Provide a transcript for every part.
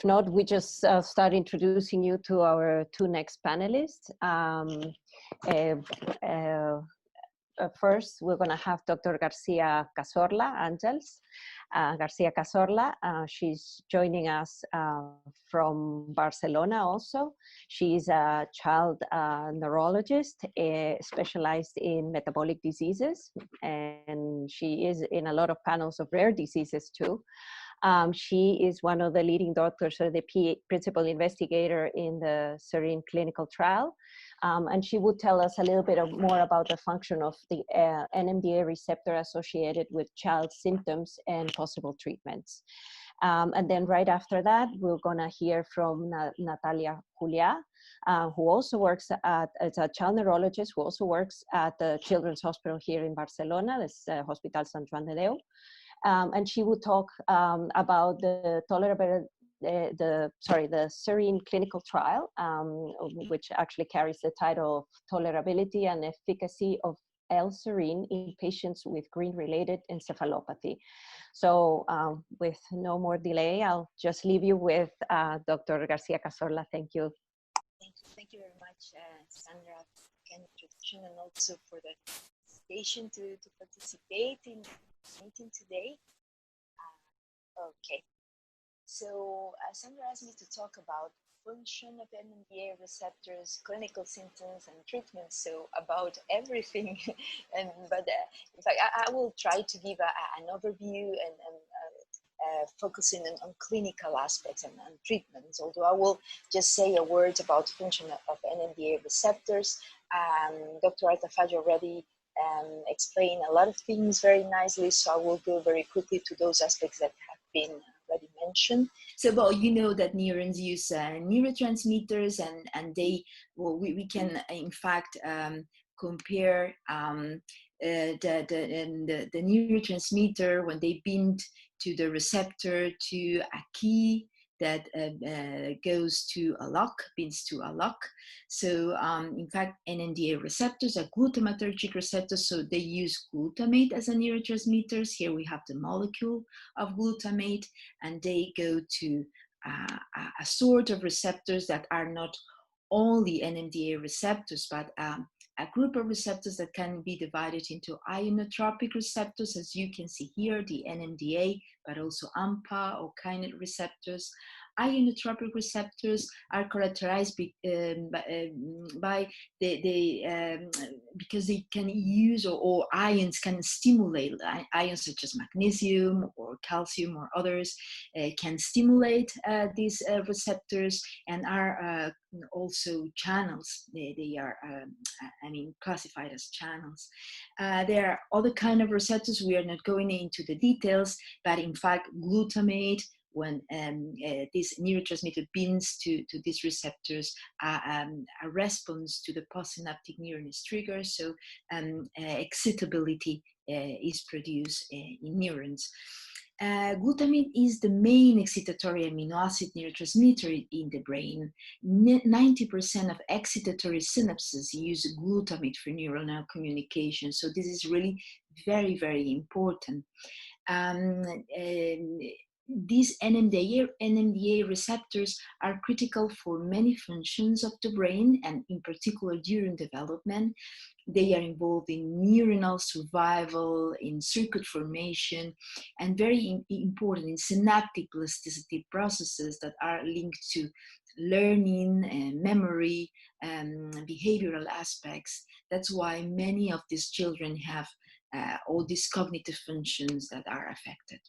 not, we just start introducing you to our two next panelists. First, we're going to have Dr. García-Cazorla, Angels. García-Cazorla, she's joining us from Barcelona also. She's a child neurologist specialized in metabolic diseases, and she is in a lot of panels of rare diseases too. She is one of the leading doctors, or the principal investigator in the L-Serine clinical trial. And she would tell us a little bit more about the function of the NMDA receptor associated with child symptoms and possible treatments. And then right after that, we're gonna hear from Natalia Julià, who also works as a child neurologist, who also works at the Children's Hospital here in Barcelona, this Hospital Sant Joan de Déu. And she would talk about the the L-Serine clinical trial, which actually carries the title of Tolerability and Efficacy of L-Serine in Patients with GRIN-related Encephalopathy. So with no more delay, I'll just leave you with Dr. García-Cazorla. Thank you. Thank you very much, Sandra, for the introduction and also for the invitation to participate in the meeting today. Okay. So Sandra asked me to talk about function of NMDA receptors, clinical symptoms, and treatments. So about everything, but in fact, I will try to give an overview and focusing on clinical aspects and treatments. Although I will just say a word about function of NMDA receptors. Dr. Artafaj already explained a lot of things very nicely, so I will go very quickly to those aspects that have been already mentioned. So, well, you know that neurons use neurotransmitters, and they, well, we can in fact compare the neurotransmitter when they bind to the receptor to a key that goes to a lock, binds to a lock. So in fact, NMDA receptors are glutamatergic receptors, so they use glutamate as a neurotransmitters. Here we have the molecule of glutamate, and they go to a sort of receptors that are not only NMDA receptors, but a group of receptors that can be divided into ionotropic receptors, as you can see here, the NMDA, but also AMPA or kinase receptors. Ionotropic receptors are characterized by because they can use, or ions can stimulate, ions such as magnesium or calcium or others can stimulate these receptors, and are also channels. They are, classified as channels. There are other kind of receptors. We are not going into the details, but in fact, glutamate, when this neurotransmitter binds to these receptors, a response to the postsynaptic neuron is triggered, so excitability is produced in neurons. Glutamate is the main excitatory amino acid neurotransmitter in the brain. 90% of excitatory synapses use glutamate for neuronal communication, so this is really very, very important. These NMDA receptors are critical for many functions of the brain, and in particular during development. They are involved in neuronal survival, in circuit formation, and very important in synaptic plasticity processes that are linked to learning, memory, behavioral aspects. That's why many of these children have all these cognitive functions that are affected.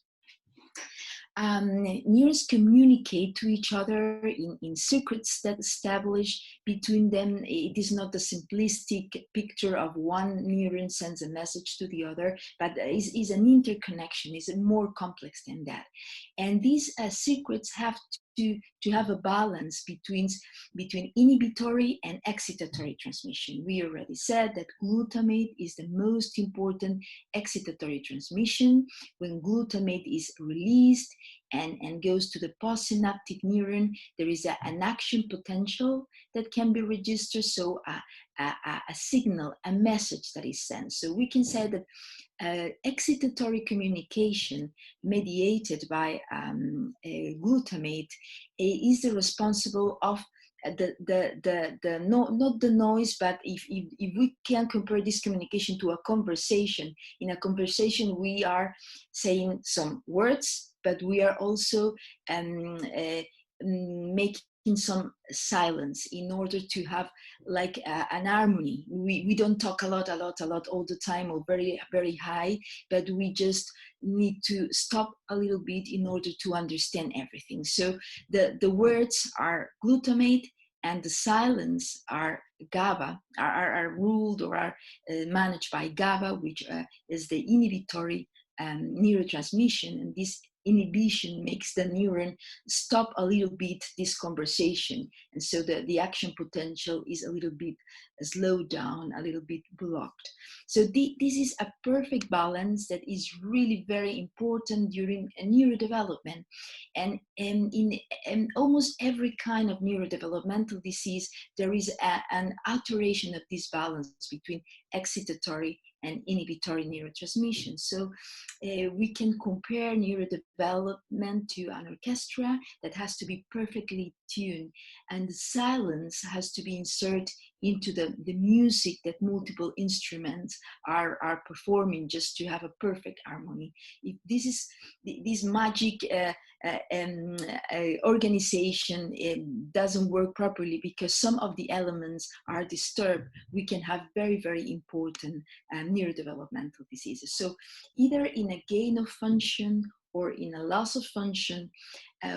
Neurons communicate to each other in circuits that establish between them. It is not a simplistic picture of one neuron sends a message to the other, but is an interconnection, is more complex than that. And these circuits have to have a balance between inhibitory and excitatory transmission. We already said that glutamate is the most important excitatory transmission. When glutamate is released and goes to the postsynaptic neuron, there is an action potential that can be registered. So a signal, a message that is sent. So we can say that excitatory communication mediated by glutamate is the responsible of not the noise, but if we can compare this communication to a conversation, in a conversation we are saying some words, but we are also making some silence in order to have like an harmony. We don't talk a lot all the time, or very, very high, but we just need to stop a little bit in order to understand everything. So the words are glutamate, and the silence are GABA, are ruled or are managed by GABA, which is the inhibitory neurotransmission. And this inhibition makes the neuron stop a little bit this conversation. And so the action potential is a little bit slowed down, a little bit blocked. So this is a perfect balance that is really very important during a neurodevelopment. And in almost every kind of neurodevelopmental disease, there is an alteration of this balance between excitatory and inhibitory neurotransmission. So we can compare neurodevelopment to an orchestra that has to be perfectly tuned, and the silence has to be inserted into the music that multiple instruments are performing just to have a perfect harmony. If this is this magic organization, it doesn't work properly because some of the elements are disturbed, we can have very, very important neurodevelopmental diseases. So either in a gain of function or in a loss of function,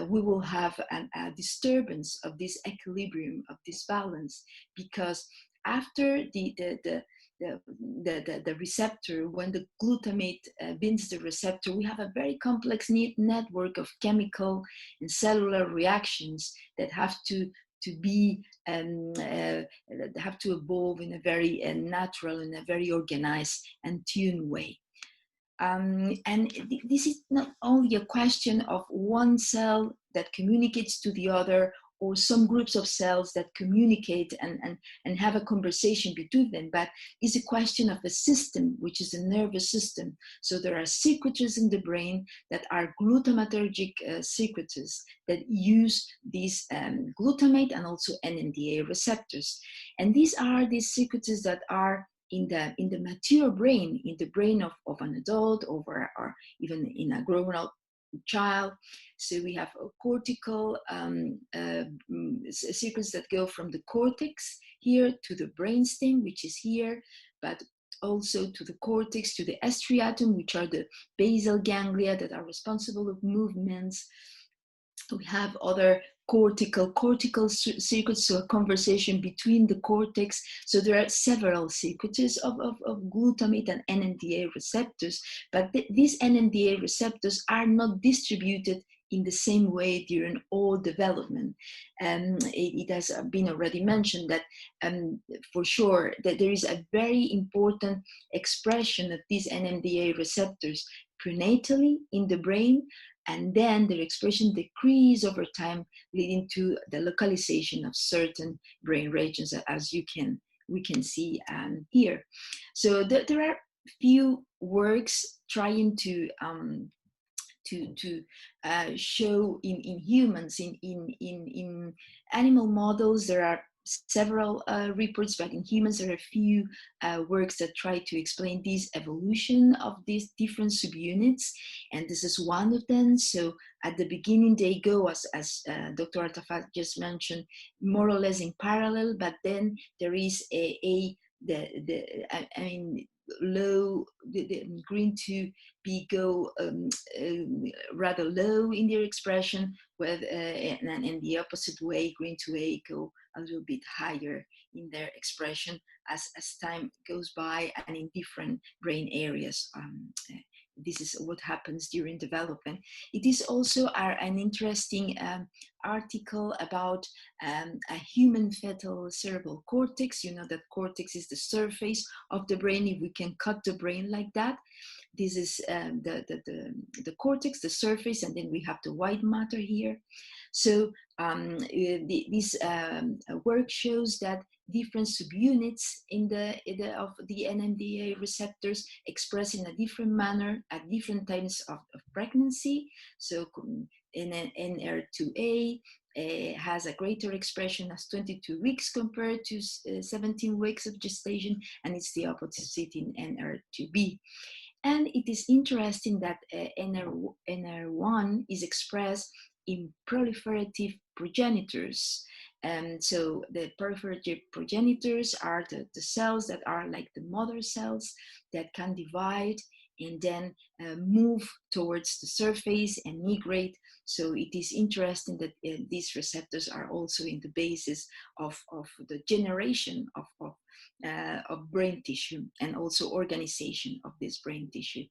we will have a disturbance of this equilibrium, of this balance, because after the receptor, when the glutamate binds the receptor, we have a very complex network of chemical and cellular reactions that have to be have to evolve in a very natural, in a very organized and tuned way. And this is not only a question of one cell that communicates to the other, or some groups of cells that communicate and have a conversation between them, but it's a question of a system, which is the nervous system. So there are circuitries in the brain that are glutamatergic circuitries that use these glutamate and also NMDA receptors. And these are these circuitries that are in the mature brain, in the brain of an adult, or even in a grown-up child. So we have cortical circuits that go from the cortex here to the brainstem, which is here, but also to the cortex, to the striatum, which are the basal ganglia that are responsible for movements. We have other cortical circuits, so a conversation between the cortex. So there are several circuits of glutamate and NMDA receptors, but these NMDA receptors are not distributed in the same way during all development. It has been already mentioned that for sure that there is a very important expression of these NMDA receptors prenatally in the brain, and then their expression decrease over time, leading to the localization of certain brain regions, as we can see here. So there are few works trying to show in humans, in animal models. There are several reports, but in humans there are a few works that try to explain this evolution of these different subunits, and this is one of them. So at the beginning they go, as Dr. Artafat just mentioned, more or less in parallel, but then there is low, the GRIN to B go rather low in their expression, and in the opposite way, GRIN to A go a little bit higher in their expression as time goes by and in different brain areas. This is what happens during development. It is also an interesting article about a human fetal cerebral cortex. You know that cortex is the surface of the brain. If we can cut the brain like that, this is the cortex, the surface, and then we have the white matter here. So this work shows that different subunits of the NMDA receptors expressed in a different manner at different times of pregnancy. So NR2A has a greater expression as 22 weeks compared to 17 weeks of gestation, and it's the opposite in NR2B. And it is interesting that NR1 is expressed in proliferative progenitors. And so the proliferative progenitors are the cells that are like the mother cells that can divide and then move towards the surface and migrate. So it is interesting that these receptors are also in the basis of the generation of brain tissue and also organization of this brain tissue.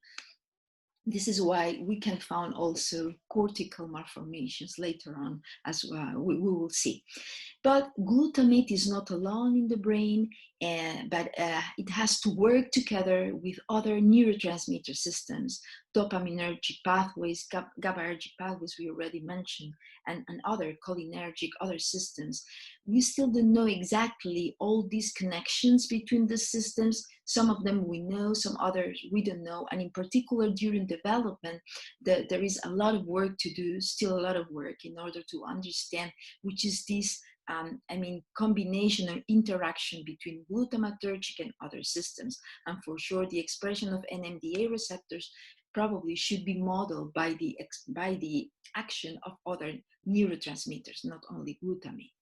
This is why we can find also cortical malformations later on, as we will see. But glutamate is not alone in the brain, but it has to work together with other neurotransmitter systems, dopaminergic pathways, GABAergic pathways we already mentioned, and other cholinergic, other systems. We still don't know exactly all these connections between the systems. Some of them we know, some others we don't know. And in particular, during development, there is a lot of work to do, still a lot of work in order to understand which is this combination or interaction between glutamatergic and other systems. And for sure, the expression of NMDA receptors probably should be modeled by the action of other neurotransmitters, not only glutamate.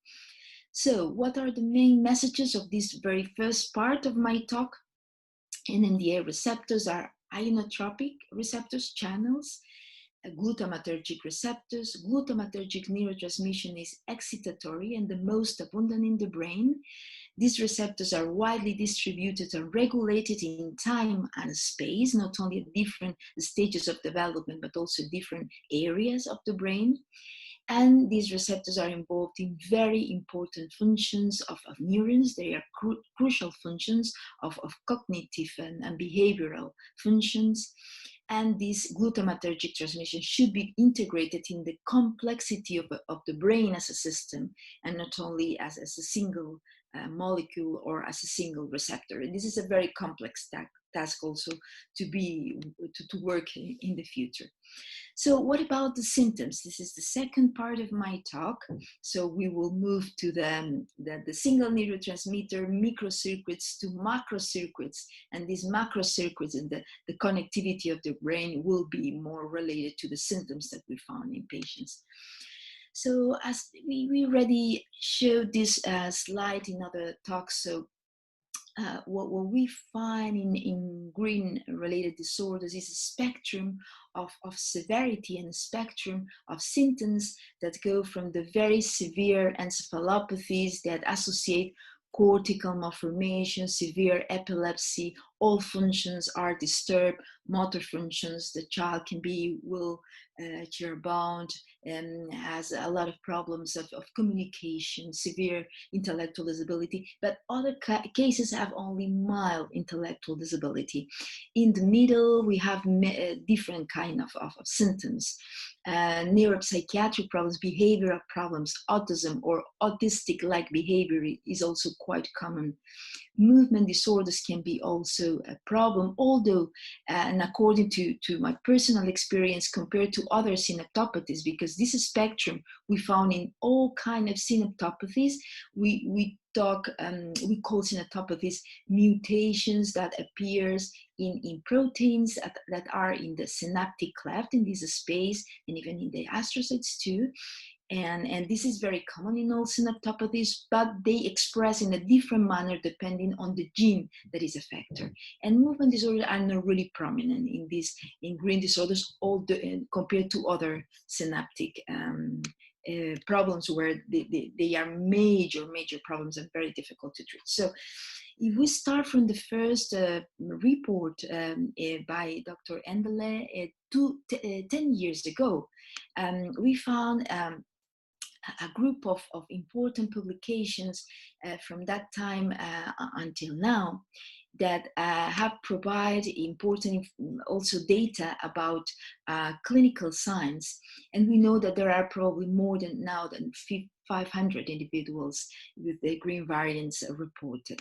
So what are the main messages of this very first part of my talk? NMDA receptors are ionotropic receptors, channels, glutamatergic receptors. Glutamatergic neurotransmission is excitatory and the most abundant in the brain. These receptors are widely distributed and regulated in time and space, not only at different stages of development, but also different areas of the brain. And these receptors are involved in very important functions of neurons. They are crucial functions of cognitive and behavioral functions. And this glutamatergic transmission should be integrated in the complexity of the brain as a system, and not only as a single molecule or as a single receptor. And this is a very complex task also to work in the future. So what about the symptoms? This is the second part of my talk. So we will move to the single neurotransmitter microcircuits to macrocircuits. And these macrocircuits and the connectivity of the brain will be more related to the symptoms that we found in patients. So as we already showed this slide in other talks, so what we find in GRIN-related disorders is a spectrum of severity and a spectrum of symptoms that go from the very severe encephalopathies that associate cortical malformation, severe epilepsy, all functions are disturbed, motor functions, the child can be chair-bound, and has a lot of problems of communication, severe intellectual disability, but other cases have only mild intellectual disability. In the middle, we have different kind of symptoms. Neuropsychiatric problems, behavioral problems, autism or autistic-like behavior is also quite common. Movement disorders can be also a problem, although, and according to my personal experience compared to other synaptopathies, because this spectrum we found in all kinds of synaptopathies, we call synaptopathies mutations that appears in proteins that are in the synaptic cleft in this space, and even in the astrocytes too. And this is very common in all synaptopathies, but they express in a different manner depending on the gene that is a factor. And movement disorders are not really prominent in GRIN disorders, compared to other synaptic problems where they are major problems and very difficult to treat. So if we start from the first report by Dr. Endele 10 years ago, we found a group of important publications from that time until now that have provided important also data about clinical signs. And we know that there are probably more than 500 individuals with the GRIN variants reported.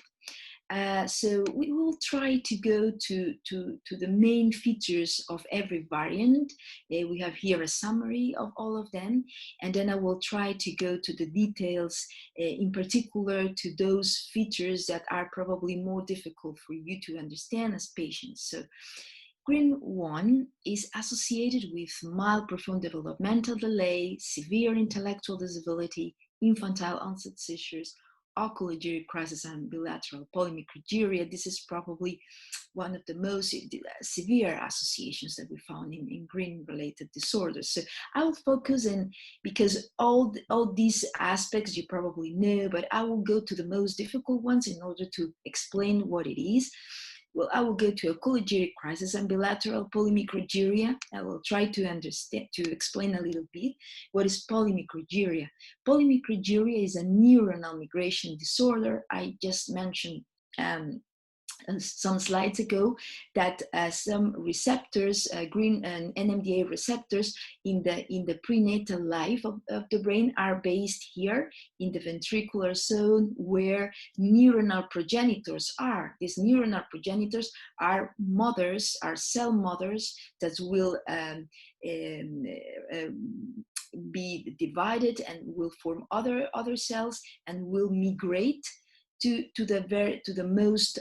So we will try to go to the main features of every variant. We have here a summary of all of them, and then I will try to go to the details, in particular to those features that are probably more difficult for you to understand as patients. So GRIN1 is associated with mild profound developmental delay, severe intellectual disability, infantile onset seizures, oculogyric crisis, and bilateral polymicrogyria. This is probably one of the most severe associations that we found in GRIN-related disorders. So I will focus in, because all these aspects you probably know, but I will go to the most difficult ones in order to explain what it is. Well, I will go to oculogyric crisis and bilateral polymicrogyria. I will try to explain a little bit what is polymicrogyria. Polymicrogyria is a neuronal migration disorder. I just mentioned some slides ago that some receptors, GRIN and NMDA receptors in the prenatal life of the brain are based here in the ventricular zone where neuronal progenitors are. These neuronal progenitors are mothers, are cell mothers that will be divided and will form other cells and will migrate to the most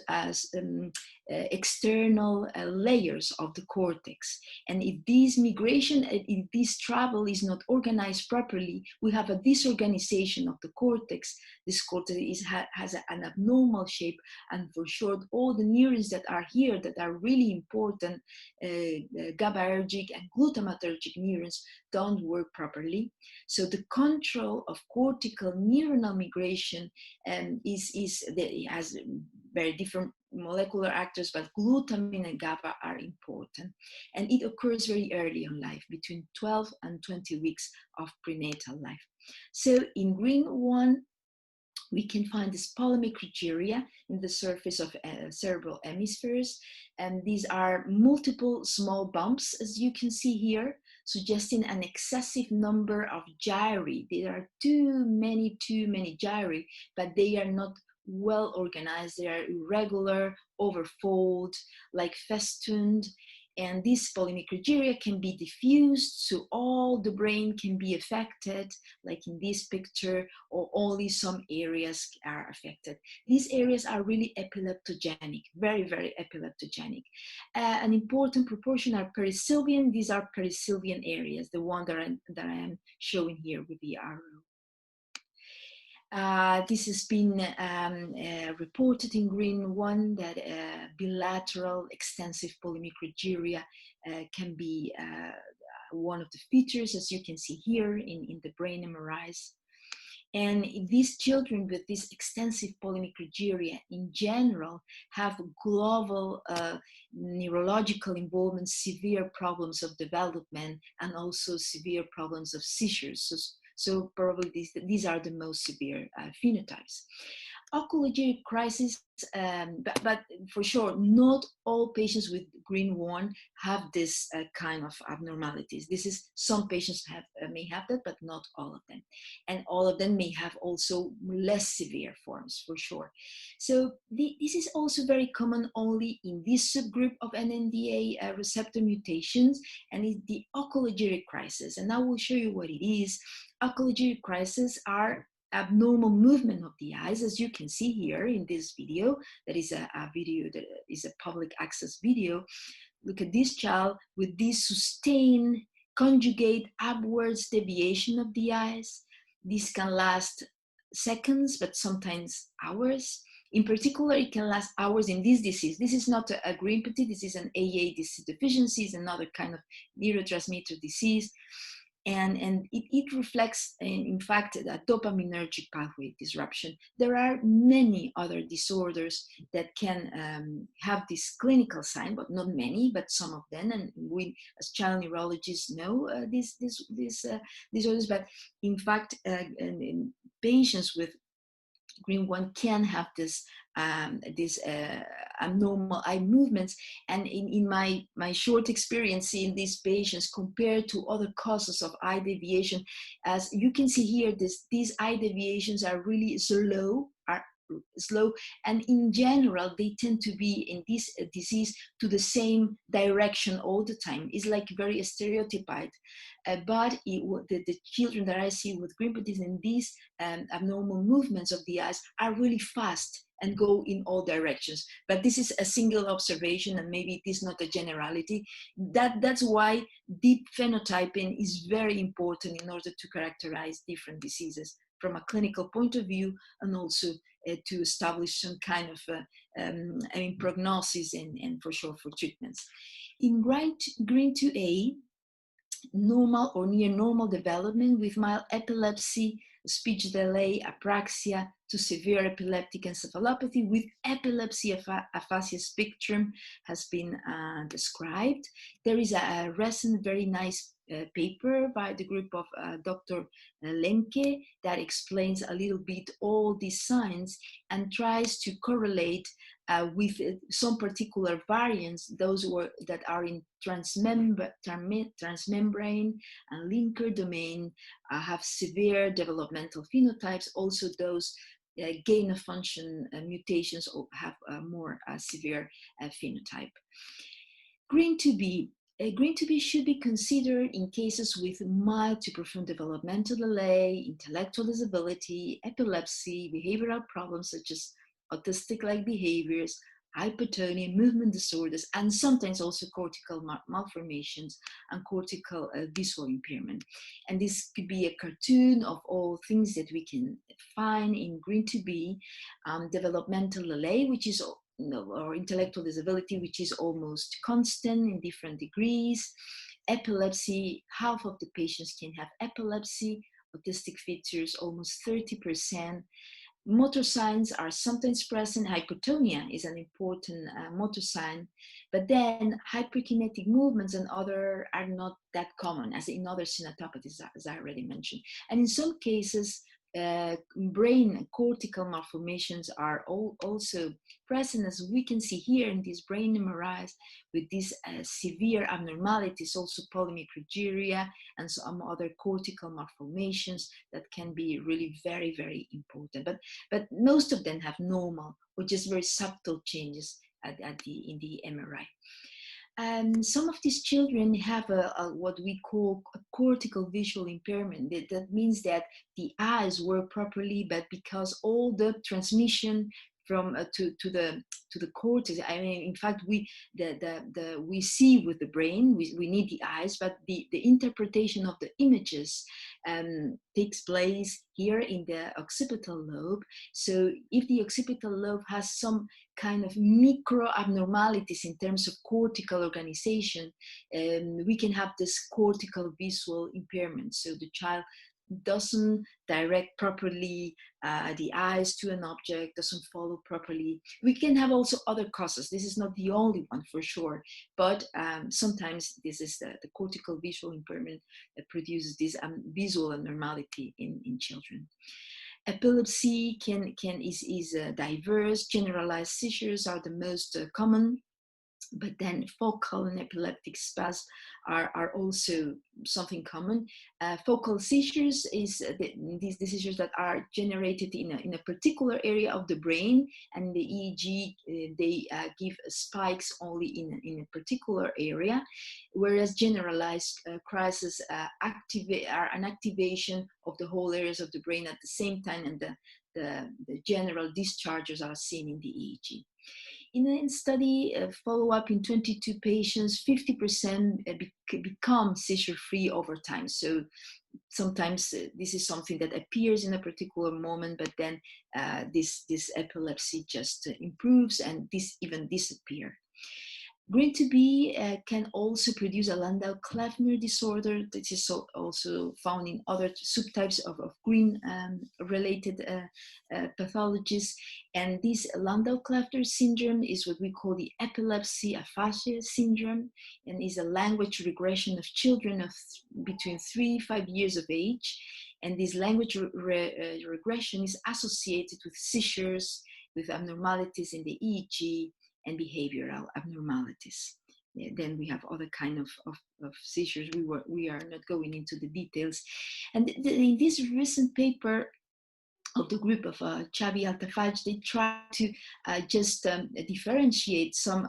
external layers of the cortex. And if this migration, if this travel is not organized properly, we have a disorganization of the cortex. This cortex has an abnormal shape, and for sure, all the neurons that are here that are really important, GABAergic and glutamatergic neurons, don't work properly. So the control of cortical neuronal migration has very different molecular actors, but glutamine and GABA are important. And it occurs very early in life, between 12 and 20 weeks of prenatal life. So in GRIN1, we can find this polymicrogyria in the surface of cerebral hemispheres. And these are multiple small bumps, as you can see here, suggesting an excessive number of gyri. There are too many gyri, but they are not well organized. They are irregular, overfold, like festooned. And this polymicrogyria can be diffused, so all the brain can be affected, like in this picture, or only some areas are affected. These areas are really epileptogenic, very, very epileptogenic. An important proportion are perisylvian. These are perisylvian areas, the one that I am showing here with the arrow. This has been reported in GRIN1 that bilateral extensive polymicrogyria can be one of the features, as you can see here in the brain MRIs. And these children with this extensive polymicrogyria in general have global neurological involvement, severe problems of development, and also severe problems of seizures. So probably these are the most severe phenotypes. Oculogyric crisis, but for sure, not all patients with GRIN1 have this kind of abnormalities. Some patients may have that, but not all of them. And all of them may have also less severe forms, for sure. So this is also very common only in this subgroup of NMDA receptor mutations, and it's the oculogyric crisis. And I will show you what it is. Oculogyric crises are abnormal movement of the eyes, as you can see here in this video. That is a video that is a public access video. Look at this child with this sustained conjugate upwards deviation of the eyes. This can last seconds, but sometimes hours. In particular, it can last hours in this disease. This is not a GRINpathy, this is an AA deficiency, it's another kind of neurotransmitter disease. And it reflects, in fact, a dopaminergic pathway disruption. There are many other disorders that can have this clinical sign, but not many, but some of them. And we, as child neurologists, know these disorders. But in fact, in patients with GRIN1 can have this abnormal eye movements. And in my short experience in these patients compared to other causes of eye deviation, as you can see here, these eye deviations are really slow, and in general they tend to be in this disease to the same direction all the time. It's like very stereotyped, but the children that I see with GRIN in these abnormal movements of the eyes are really fast and go in all directions. But this is a single observation, and maybe it is not a generality. That's why deep phenotyping is very important in order to characterize different diseases from a clinical point of view, and also to establish some kind of prognosis and for sure for treatments. In GRIN2A, normal or near normal development with mild epilepsy, speech delay, apraxia to severe epileptic encephalopathy with epilepsy aphasia spectrum has been described. There is a recent very nice paper by the group of Dr. Lemke that explains a little bit all these signs and tries to correlate with some particular variants, those that are in transmembrane and linker domain, have severe developmental phenotypes. Also those gain of function mutations have a more severe phenotype. GRIN2B. GRIN2B should be considered in cases with mild to profound developmental delay, intellectual disability, epilepsy, behavioral problems such as autistic-like behaviors, hypotonia, movement disorders, and sometimes also cortical malformations and cortical visual impairment. And this could be a cartoon of all things that we can find in GRIN2B, developmental delay, which is or intellectual disability, which is almost constant in different degrees. Epilepsy, half of the patients can have epilepsy. Autistic features, almost 30%. Motor signs are sometimes present. Hypotonia is an important motor sign, but then hyperkinetic movements and other are not that common as in other synaptopathies, as I already mentioned. And in some cases, brain cortical malformations are also present, as we can see here in these brain MRIs with these severe abnormalities, also polymicrogyria and some other cortical malformations that can be really very, very important. But most of them have normal or just very subtle changes in the MRI. And some of these children have what we call a cortical visual impairment. That means that the eyes work properly, but because all the transmission from to the cortex, I mean, in fact, we see with the brain. We need the eyes, but the interpretation of the images takes place here in the occipital lobe. So if the occipital lobe has some kind of micro abnormalities in terms of cortical organization, we can have this cortical visual impairment. So the child doesn't direct properly the eyes to an object, doesn't follow properly. We can have also other causes. This is not the only one for sure, but sometimes this is the cortical visual impairment that produces this visual abnormality in children. Epilepsy is diverse. Generalized seizures are the most common, but then focal and epileptic spasms are also something common. Focal seizures is these seizures that are generated in a particular area of the brain, and the EEG they give spikes only in a particular area, whereas generalized crises are an activation of the whole areas of the brain at the same time, and the general discharges are seen in the EEG. In a study follow-up in 22 patients, 50% become seizure-free over time. So sometimes this is something that appears in a particular moment, but then this epilepsy just improves and this even disappears. GRIN2B can also produce a Landau-Kleffner disorder. This is also found in other subtypes of GRIN-related pathologies. And this Landau-Kleffner syndrome is what we call the epilepsy aphasia syndrome, and is a language regression of children of between 3 and 5 years of age. And this language regression is associated with seizures, with abnormalities in the EEG, and behavioral abnormalities. Then we have other kind of seizures. We are not going into the details. And in this recent paper of the group of Xavi Altafaj, they try to just differentiate some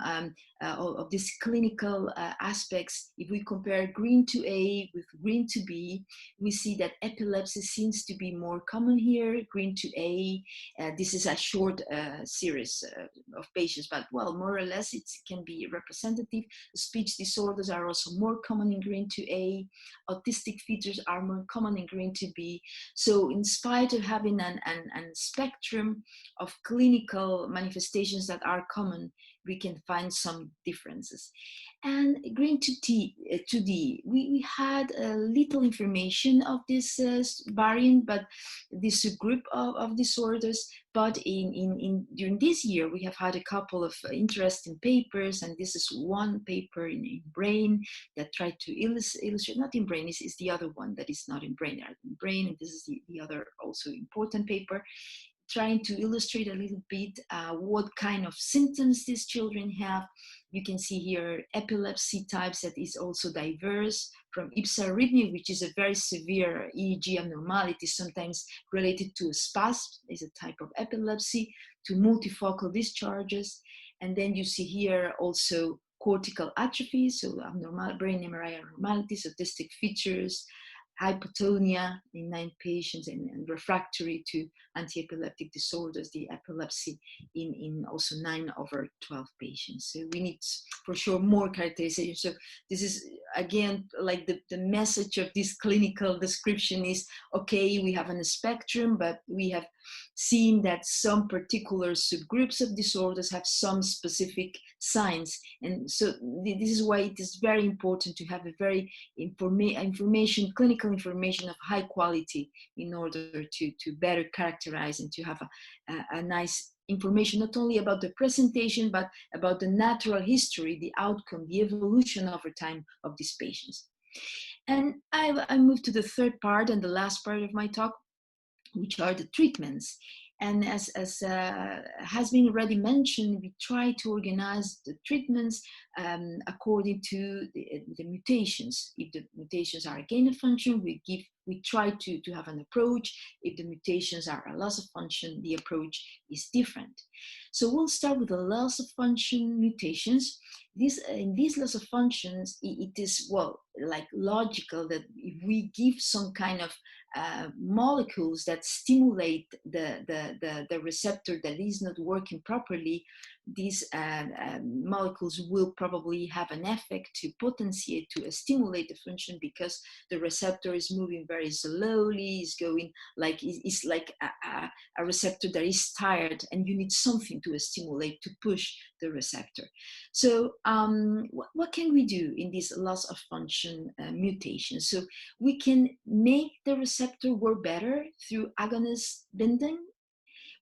of these clinical aspects. If we compare GRIN to A with GRIN to B, we see that epilepsy seems to be more common here, GRIN to A. This is a short series of patients, but well, more or less it can be representative. Speech disorders are also more common in GRIN to A. Autistic features are more common in GRIN to B. So in spite of having a spectrum of clinical manifestations that are common, we can find some differences. And GRIN to D, we had little information of this variant, but this group of disorders. But during this year, we have had a couple of interesting papers, and this is one paper in Brain that tried to illustrate, not in Brain, is the other one that is not in Brain, and this is the other also important paper, trying to illustrate a little bit what kind of symptoms these children have. You can see here epilepsy types that is also diverse, from hypsarrhythmia, which is a very severe EEG abnormality, sometimes related to a spasm, is a type of epilepsy, to multifocal discharges. And then you see here also cortical atrophy, so abnormal brain MRI abnormalities, autistic features, hypotonia in 9 patients, and refractory to anti-epileptic disorders, the epilepsy in also 9 over 12 patients. So we need for sure more characterization. So this is again like the message of this clinical description is, okay, we have a spectrum, but we have seen that some particular subgroups of disorders have some specific signs. And so this is why it is very important to have a very clinical information of high quality in order to better characterize and to have a nice information, not only about the presentation, but about the natural history, the outcome, the evolution over time of these patients. And I move to the third part and the last part of my talk, which are the treatments. And as has been already mentioned, we try to organize the treatments according to the mutations. If the mutations are a gain of function, we try to have an approach. If the mutations are a loss of function, the approach is different. So we'll start with the loss of function mutations. In these loss of functions, it is, well, like logical that if we give some kind of molecules that stimulate the receptor that is not working properly, these molecules will probably have an effect to potentiate, to stimulate the function, because the receptor is moving very slowly, is going like, it's like a receptor that is tired, and you need something to stimulate, to push the receptor. So what can we do in this loss of function mutation? So we can make the receptor work better through agonist binding.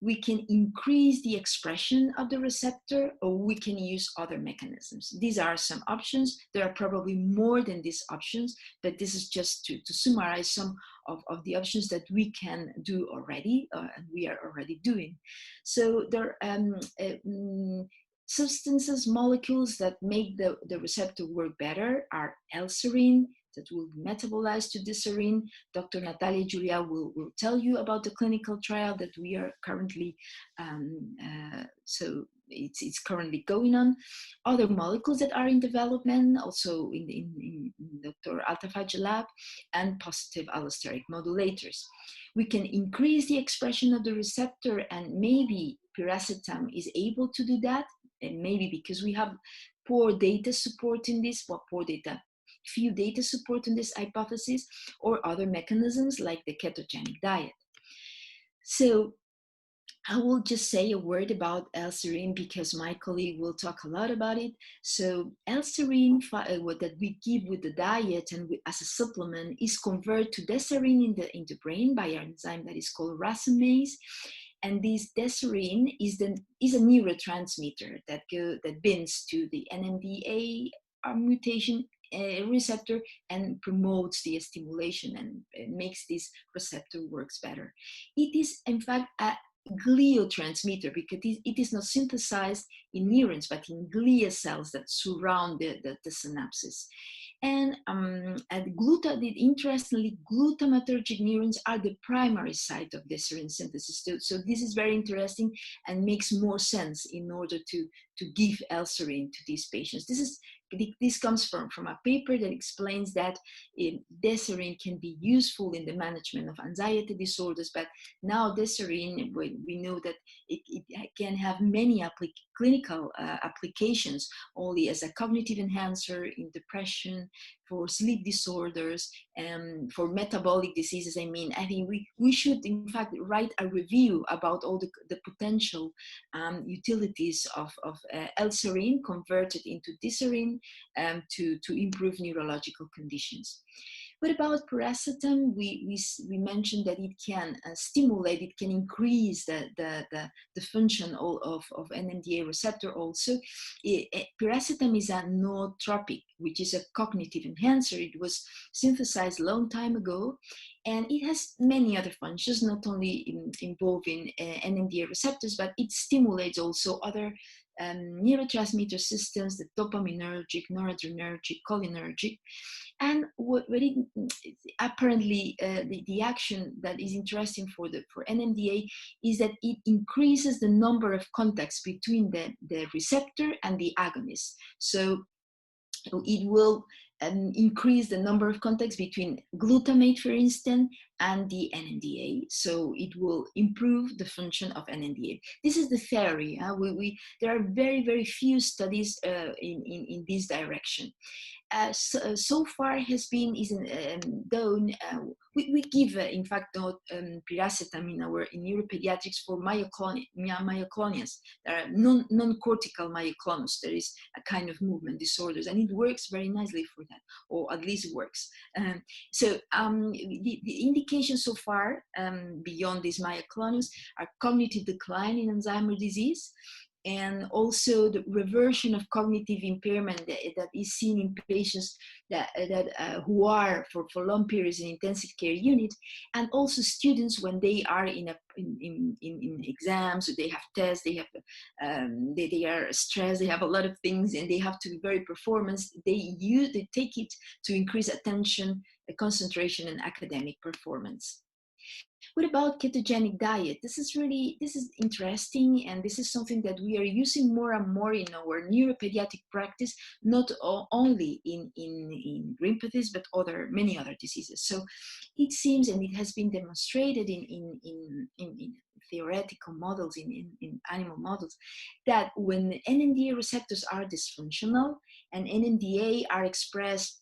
We can increase the expression of the receptor, or we can use other mechanisms. These are some options. There are probably more than these options, but this is just to summarize some of the options that we can do already, and we are already doing. So there are substances, molecules that make the receptor work better are L-serin, that will be metabolized to the serine. Dr. Natalia Julià will tell you about the clinical trial that we are currently, so it's currently going on. Other molecules that are in development, also in Dr. Altafaj's lab, and positive allosteric modulators. We can increase the expression of the receptor, and maybe piracetam is able to do that, and maybe because we have poor data supporting this, few data supporting this hypothesis, or other mechanisms like the ketogenic diet. So I will just say a word about L-serin because my colleague will talk a lot about it. So L-serin that we give with the diet and as a supplement is converted to D-serine in the brain by an enzyme that is called racemase. And this D-serine is a neurotransmitter that binds to the NMDA mutation receptor and promotes the stimulation and makes this receptor works better. It is in fact a gliotransmitter because it is not synthesized in neurons but in glia cells that surround the synapses. And interestingly, glutamatergic neurons are the primary site of L-serin synthesis. So this is very interesting and makes more sense in order to give L-serin to these patients. This comes from a paper that explains that L-serin can be useful in the management of anxiety disorders, but now L-serin, we know that it can have many clinical applications, only as a cognitive enhancer in depression, for sleep disorders, and for metabolic diseases. I think we should in fact write a review about all the potential utilities of L-serin converted into D-serin to improve neurological conditions. What about piracetam? We mentioned that it can stimulate, it can increase the function of NMDA receptor also. Piracetam is a nootropic, which is a cognitive enhancer. It was synthesized a long time ago, and it has many other functions, not only involving NMDA receptors, but it stimulates also other neurotransmitter systems, the dopaminergic, noradrenergic, cholinergic. And apparently the action that is interesting for NMDA is that it increases the number of contacts between the receptor and the agonist. So it will increase the number of contacts between glutamate, for instance, and the NMDA. So it will improve the function of NMDA. This is the theory. There are very, very few studies in this direction. So far has been done. We give in fact piracetam in neuropediatrics for myoclonias. There are non-cortical myoclonus. There is a kind of movement disorders, and it works very nicely for that, or at least works. So the indications so far beyond these myoclonus are cognitive decline in Alzheimer's disease, and also the reversion of cognitive impairment that is seen in patients who are for long periods in intensive care unit, and also students when they are in exams, they have tests, they are stressed, they have a lot of things, and they have to be very performance. They take it to increase attention, concentration, and academic performance. What about ketogenic diet? This is interesting, and this is something that we are using more and more in our neuropediatric practice, not only in GRIN pathies, but many other diseases. So it seems, and it has been demonstrated in theoretical models, in animal models, that when NMDA receptors are dysfunctional and NMDA are expressed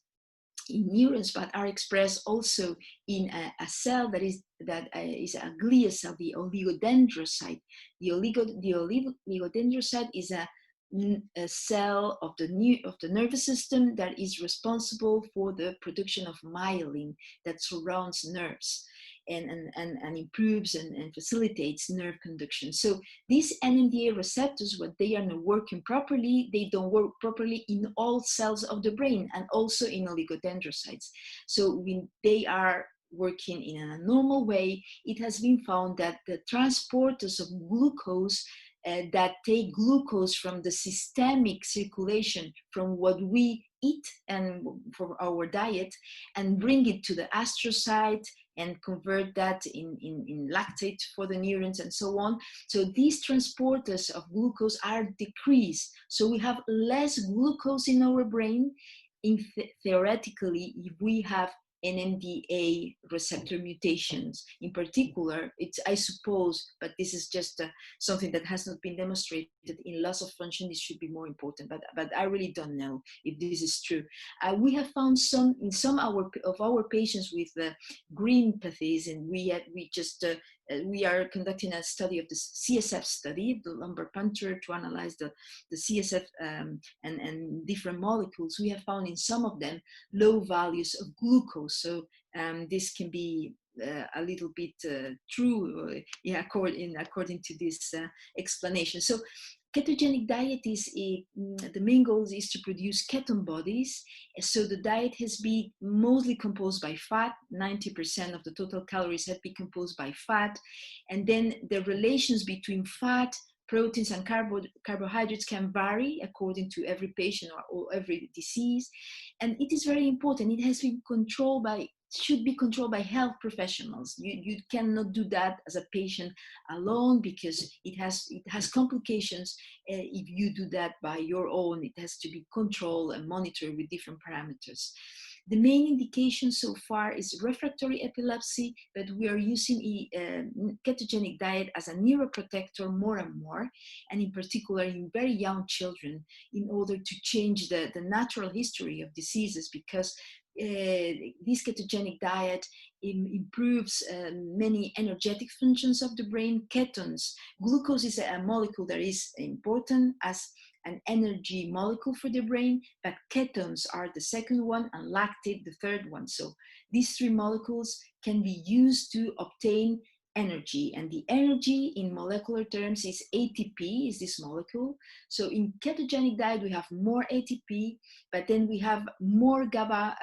in neurons, but are expressed also in a cell that is a glia cell, the oligodendrocyte. The oligodendrocyte is a cell of the nervous system that is responsible for the production of myelin that surrounds nerves and improves and facilitates nerve conduction. So these NMDA receptors, when they are not working properly, they don't work properly in all cells of the brain and also in oligodendrocytes. So when they are working in a normal way, it has been found that the transporters of glucose that take glucose from the systemic circulation from what we eat and for our diet and bring it to the astrocyte and convert that in lactate for the neurons and so on. So these transporters of glucose are decreased. So we have less glucose in our brain. Theoretically, if we have NMDA receptor mutations. In particular, it's, I suppose, but this is just something that has not been demonstrated in loss of function. This should be more important, but I really don't know if this is true. We have found in some of our patients with GRIN pathies, and we are conducting a study of the CSF study, the lumbar puncture, to analyze the CSF and different molecules. We have found in some of them low values of glucose. So this can be a little bit true according to this explanation. So Ketogenic diet is the main goal is to produce ketone bodies. So the diet has been mostly composed by fat. 90% of the total calories have been composed by fat. And then the relations between fat, proteins, and carbohydrates can vary according to every patient or every disease. And it is very important. It has been controlled by, should be controlled by health professionals. You cannot do that as a patient alone, because it has complications if you do that by your own. It has to be controlled and monitored with different parameters. The main indication so far is refractory epilepsy, but we are using a ketogenic diet as a neuroprotector more and more, and in particular in very young children, in order to change the natural history of diseases, because this ketogenic diet improves many energetic functions of the brain. Ketones, glucose is a molecule that is important as an energy molecule for the brain, but ketones are the second one and lactate the third one. So these three molecules can be used to obtain energy, and the energy in molecular terms is ATP, is this molecule. So in ketogenic diet we have more ATP, but then we have more GABA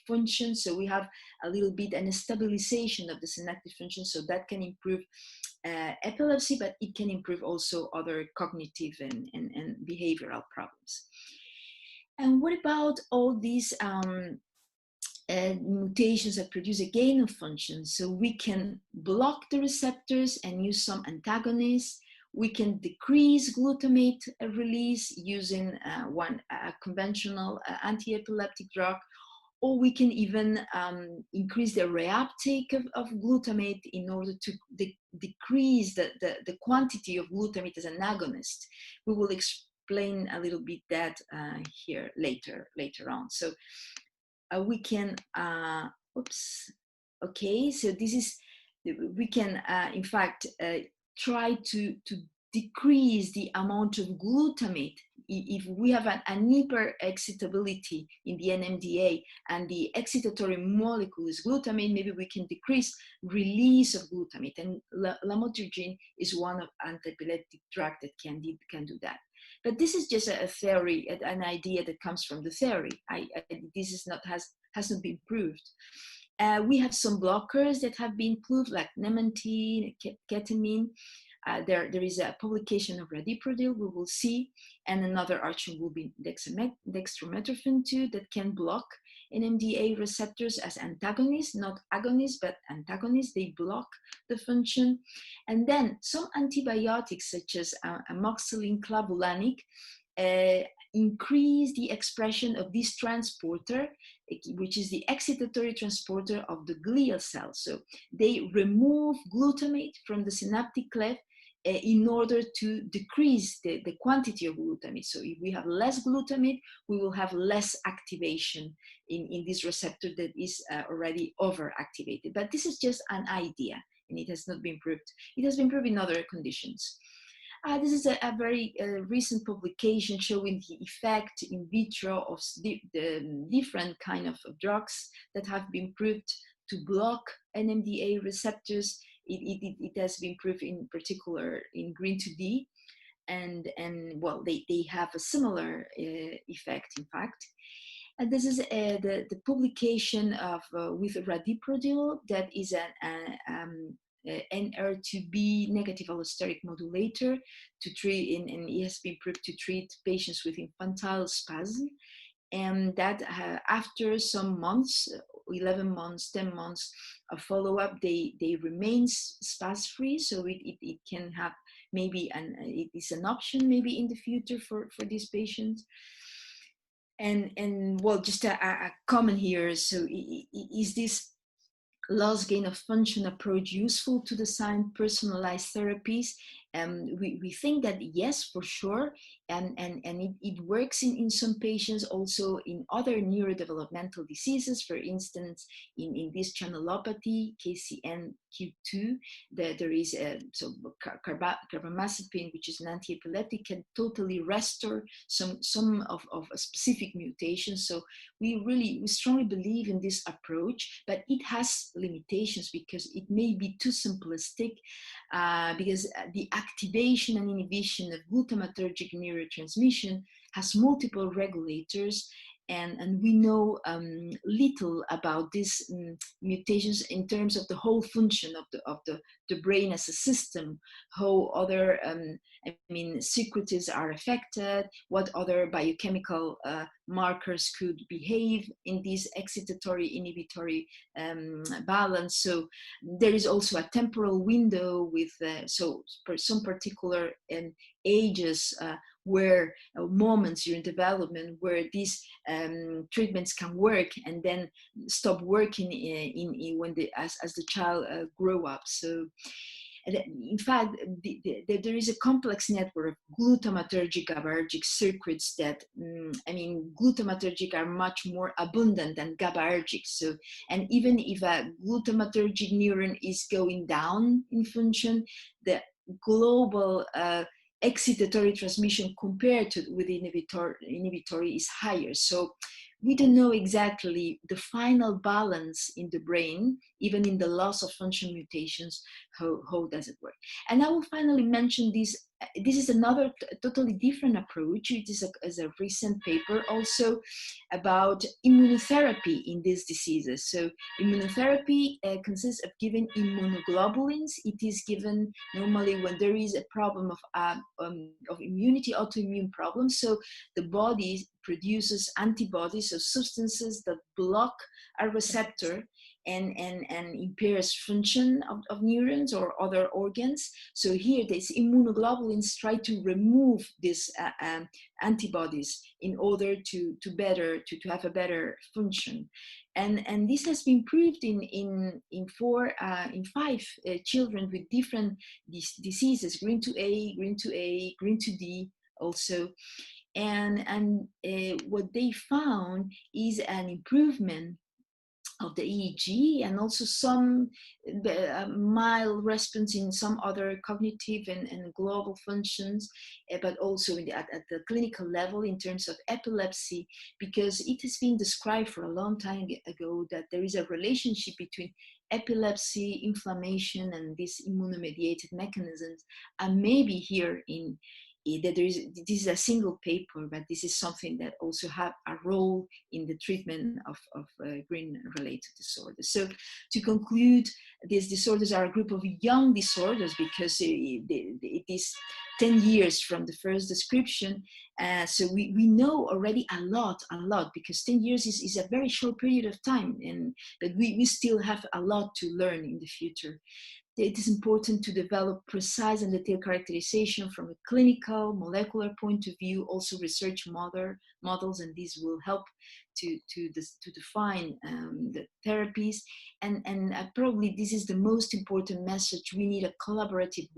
function, so we have a little bit a stabilization of the synaptic function, so that can improve epilepsy, but it can improve also other cognitive and behavioral problems. And what about all these mutations that produce a gain of function? So we can block the receptors and use some antagonists. We can decrease glutamate release using a conventional anti-epileptic drug, or we can even increase the reuptake of glutamate in order to decrease the quantity of glutamate as an agonist. We will explain a little bit that here later on. So we can, okay, so this is, we can in fact try to decrease the amount of glutamate. If we have an hyper-excitability in the NMDA and the excitatory molecule is glutamate, maybe we can decrease release of glutamate. And lamotrigine is one of anti-epileptic drugs that can do that. But this is just a theory, an idea that comes from the theory. This is not, has not been proved. We have some blockers that have been proved, like memantine, ketamine. There is a publication of radiprotil, we will see, and another option will be dextromethorphan too, that can block NMDA receptors as antagonists, not agonists, but antagonists. They block the function. And then some antibiotics, such as amoxicillin clavulanic, increase the expression of this transporter, which is the excitatory transporter of the glial cells. So they remove glutamate from the synaptic cleft in order to decrease the quantity of glutamate. So if we have less glutamate, we will have less activation in this receptor that is already overactivated. But this is just an idea, and it has not been proved. It has been proved in other conditions. This is a very recent publication showing the effect in vitro of the different kind of drugs that have been proved to block NMDA receptors. It has been proved in particular in GRIN2D, and well, they have a similar effect, in fact. And this is the publication of with radiprotil, that is an NR2B negative allosteric modulator to treat, and it has been proved to treat patients with infantile spasm, and that after some months, 11 months, 10 months of follow-up, they remain spasm-free. So it can have maybe, it is an option maybe in the future for these patients. And well, just a comment here. So is this loss gain of function approach useful to design personalized therapies? We think that yes, for sure, and it works in some patients, also in other neurodevelopmental diseases. For instance, in this channelopathy, KCNQ2, there is carbamazepine, which is an anti-epileptic, can totally restore some of a specific mutation. So we strongly believe in this approach, but it has limitations because it may be too simplistic, because the activation and inhibition of glutamatergic neurotransmission has multiple regulators, and we know little about these mutations in terms of the whole function of the brain as a system, how other secretives are affected, what other biochemical markers could behave in this excitatory inhibitory balance. So there is also a temporal window with so for some particular ages where moments during development where these treatments can work and then stop working when as the child grow up. So in fact, there is a complex network of glutamatergic GABAergic circuits that, glutamatergic are much more abundant than GABAergic. So, and even if a glutamatergic neuron is going down in function, the global excitatory transmission compared to with inhibitory is higher. So we don't know exactly the final balance in the brain, even in the loss of function mutations, how does it work? And I will finally mention this. This is another totally different approach. It is a recent paper also about immunotherapy in these diseases. So immunotherapy consists of giving immunoglobulins. It is given normally when there is a problem of immunity, autoimmune problems. So the body produces antibodies, so substances that block a receptor and impairs function of neurons or other organs. So here these immunoglobulins try to remove these antibodies in order to have a better function. And this has been proved in 5 children with different diseases, GRIN to A, GRIN to A, GRIN to D also. And what they found is an improvement of the EEG and also some mild response in some other cognitive and global functions, but also at the clinical level in terms of epilepsy, because it has been described for a long time ago that there is a relationship between epilepsy, inflammation, and these immunomediated mechanisms. And maybe here that this is a single paper, but this is something that also have a role in the treatment of GRIN-related disorders. So to conclude, these disorders are a group of young disorders because it is 10 years from the first description. So we know already a lot, because 10 years is a very short period of time, but we still have a lot to learn in the future. It is important to develop precise and detailed characterization from a clinical, molecular point of view, also research models, and these will help to define the therapies. And probably this is the most important message. We need a collaborative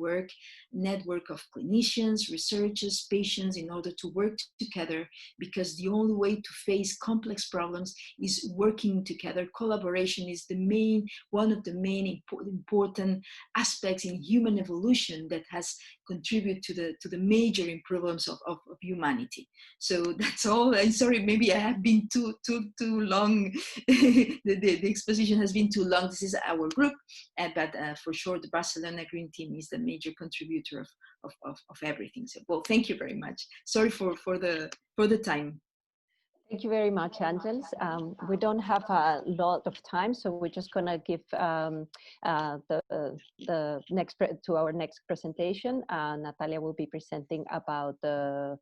network of clinicians, researchers, patients in order to work together, because the only way to face complex problems is working together. Collaboration is one of the main important aspects in human evolution that has contributed to the major improvements of humanity. So that's all. I'm sorry, maybe I have been too long. the exposition has been too long. This is our group, but for sure the Barcelona GRIN team is the major contributor of everything. So, well, thank you very much. Sorry for the time. Thank you very much, Àngels. We don't have a lot of time, so we're just going to give to our next presentation. Natalia will be presenting about the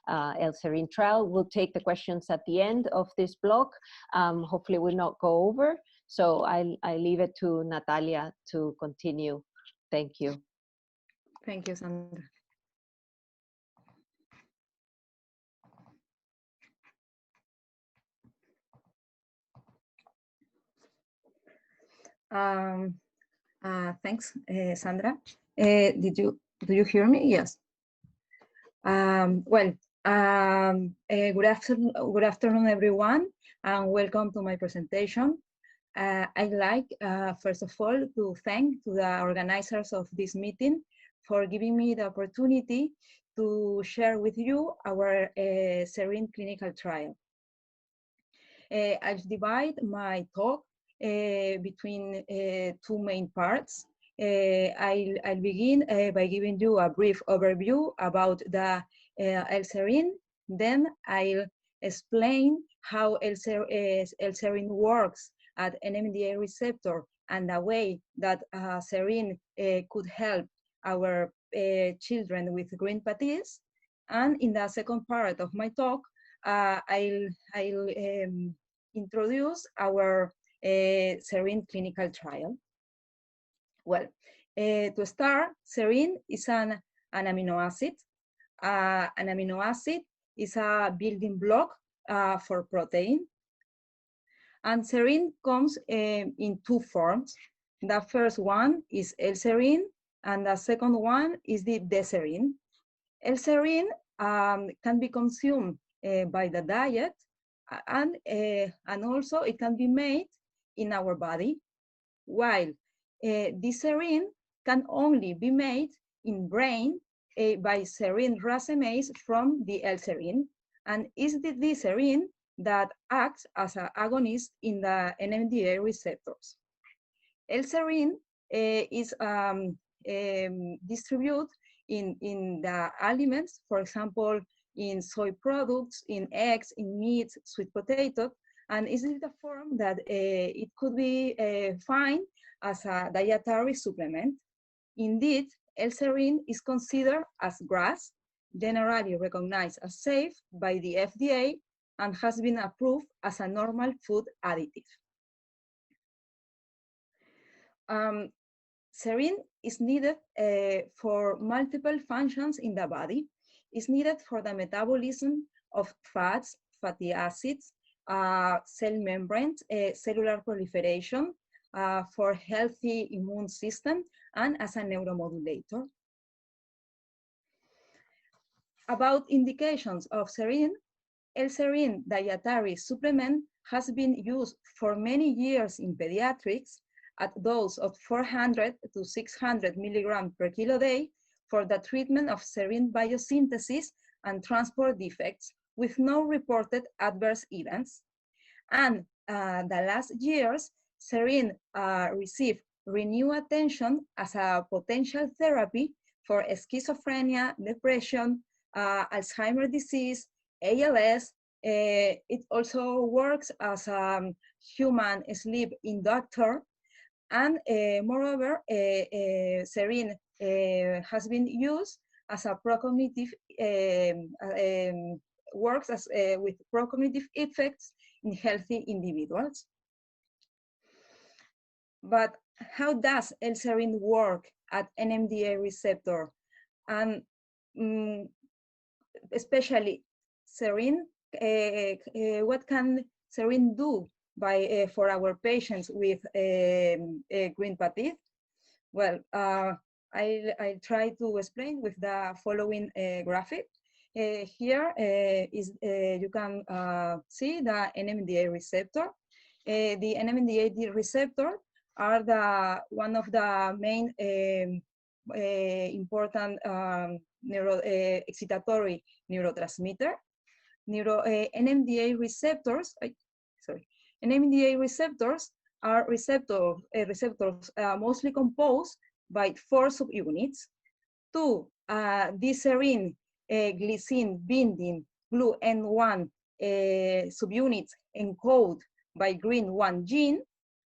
L-Serine trial. We'll take the questions at the end of this block. Hopefully we'll not go over. So I leave it to Natalia to continue. Thank you. Thank you, Sandra. Thanks, Sandra. Do you hear me? Yes. Good afternoon, everyone, and welcome to my presentation. I'd like, first of all, to thank the organizers of this meeting for giving me the opportunity to share with you our L-Serine clinical trial. I'll divide my talk between 2 main parts. I'll begin by giving you a brief overview about the L-serin. Then I'll explain how L-serin works at NMDA receptor and the way that serin could help our children with GRIN-pathies. And in the second part of my talk, I'll introduce our serin clinical trial. Well, to start, serin is an amino acid. An amino acid is a building block for protein. And serin comes in two forms. The first one is L-serin, and the second one is the D-serin. L-serin can be consumed by the diet, and also it can be made in our body, while D-serin can only be made in brain by serin racemase from the L-serin, and is the D-serin that acts as an agonist in the NMDA receptors. L-serin is distributed in the aliments, for example, in soy products, in eggs, in meat, sweet potato, and is it a form that it could be found as a dietary supplement. Indeed, L-serin is considered as GRAS, generally recognized as safe by the FDA, and has been approved as a normal food additive. Serin is needed for multiple functions in the body. It's needed for the metabolism of fats, fatty acids, cell membranes, cellular proliferation, for healthy immune system, and as a neuromodulator. About indications of serin, L-serin dietary supplement has been used for many years in pediatrics at dose of 400 to 600 milligrams per kilo day for the treatment of serin biosynthesis and transport defects with no reported adverse events. And the last years, serin received renewed attention as a potential therapy for schizophrenia, depression, Alzheimer's disease, ALS. It also works as a human sleep inductor. And moreover, serin has been used as a procognitive, works as, with procognitive effects in healthy individuals. But how does L-serin work at NMDA receptor? And especially serin, what can serin do for our patients with GRIN-pathies? Well, I'll try to explain with the following graphic. Here you can see the NMDA receptor. The NMDA receptor are one of the main important excitatory neurotransmitter. NMDA receptors, NMDA receptors are receptors mostly composed by 4 subunits. 2 D-serin glycine binding GLU-N1 subunits encoded by GRIN1 gene,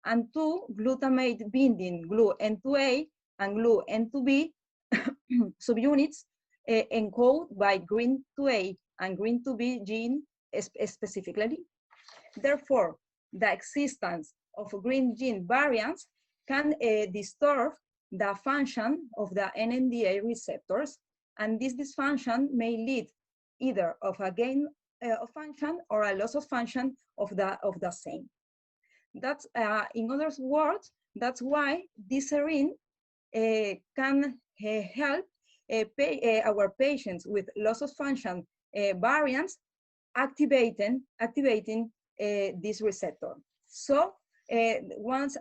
and 2 glutamate binding GLU-N2A and GLU-N2B subunits encoded by GRIN2A and GRIN2B gene specifically. Therefore, the existence of GRIN gene variants can disturb the function of the NMDA receptors, and this dysfunction may lead either of a gain of function or a loss of function of the same. That's, in other words, that's why D-serin can help our patients with loss of function variants activating this receptor. So once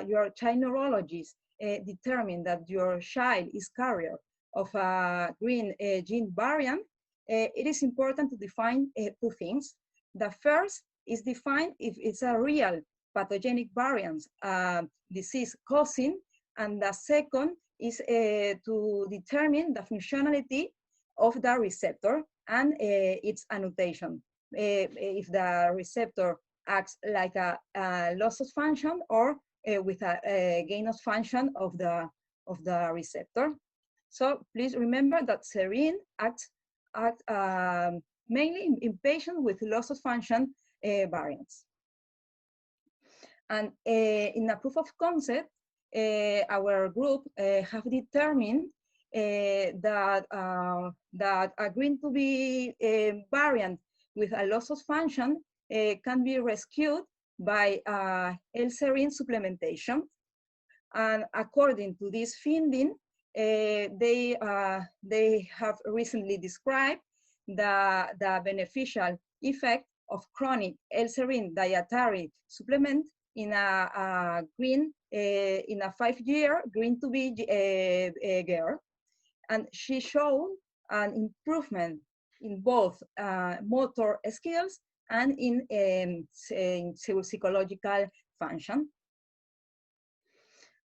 your child neurologist determine that your child is carrier of a GRIN gene variant, it is important to define 2 things. The first is define if it's a real pathogenic variant, disease causing, And the second is to determine the functionality of the receptor and its annotation. If the receptor acts like a loss of function or with a gain of function of the receptor. So please remember that serine acts mainly in patients with loss of function variants. And in a proof of concept, our group have determined that a GRIN variant with a loss of function can be rescued by L-serin supplementation. And according to this finding, they have recently described the beneficial effect of chronic L-serin dietary supplement in a GRIN, in a 5-year GRIN girl. And she showed an improvement in both motor skills and in psychological function.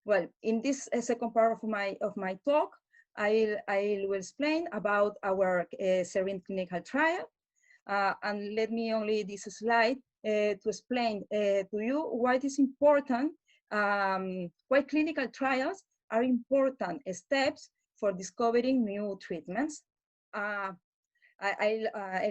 Well, in this second part of my talk, I will explain about our serine clinical trial. And let me only this slide to explain to you why it is important, why clinical trials are important steps for discovering new treatments. I'll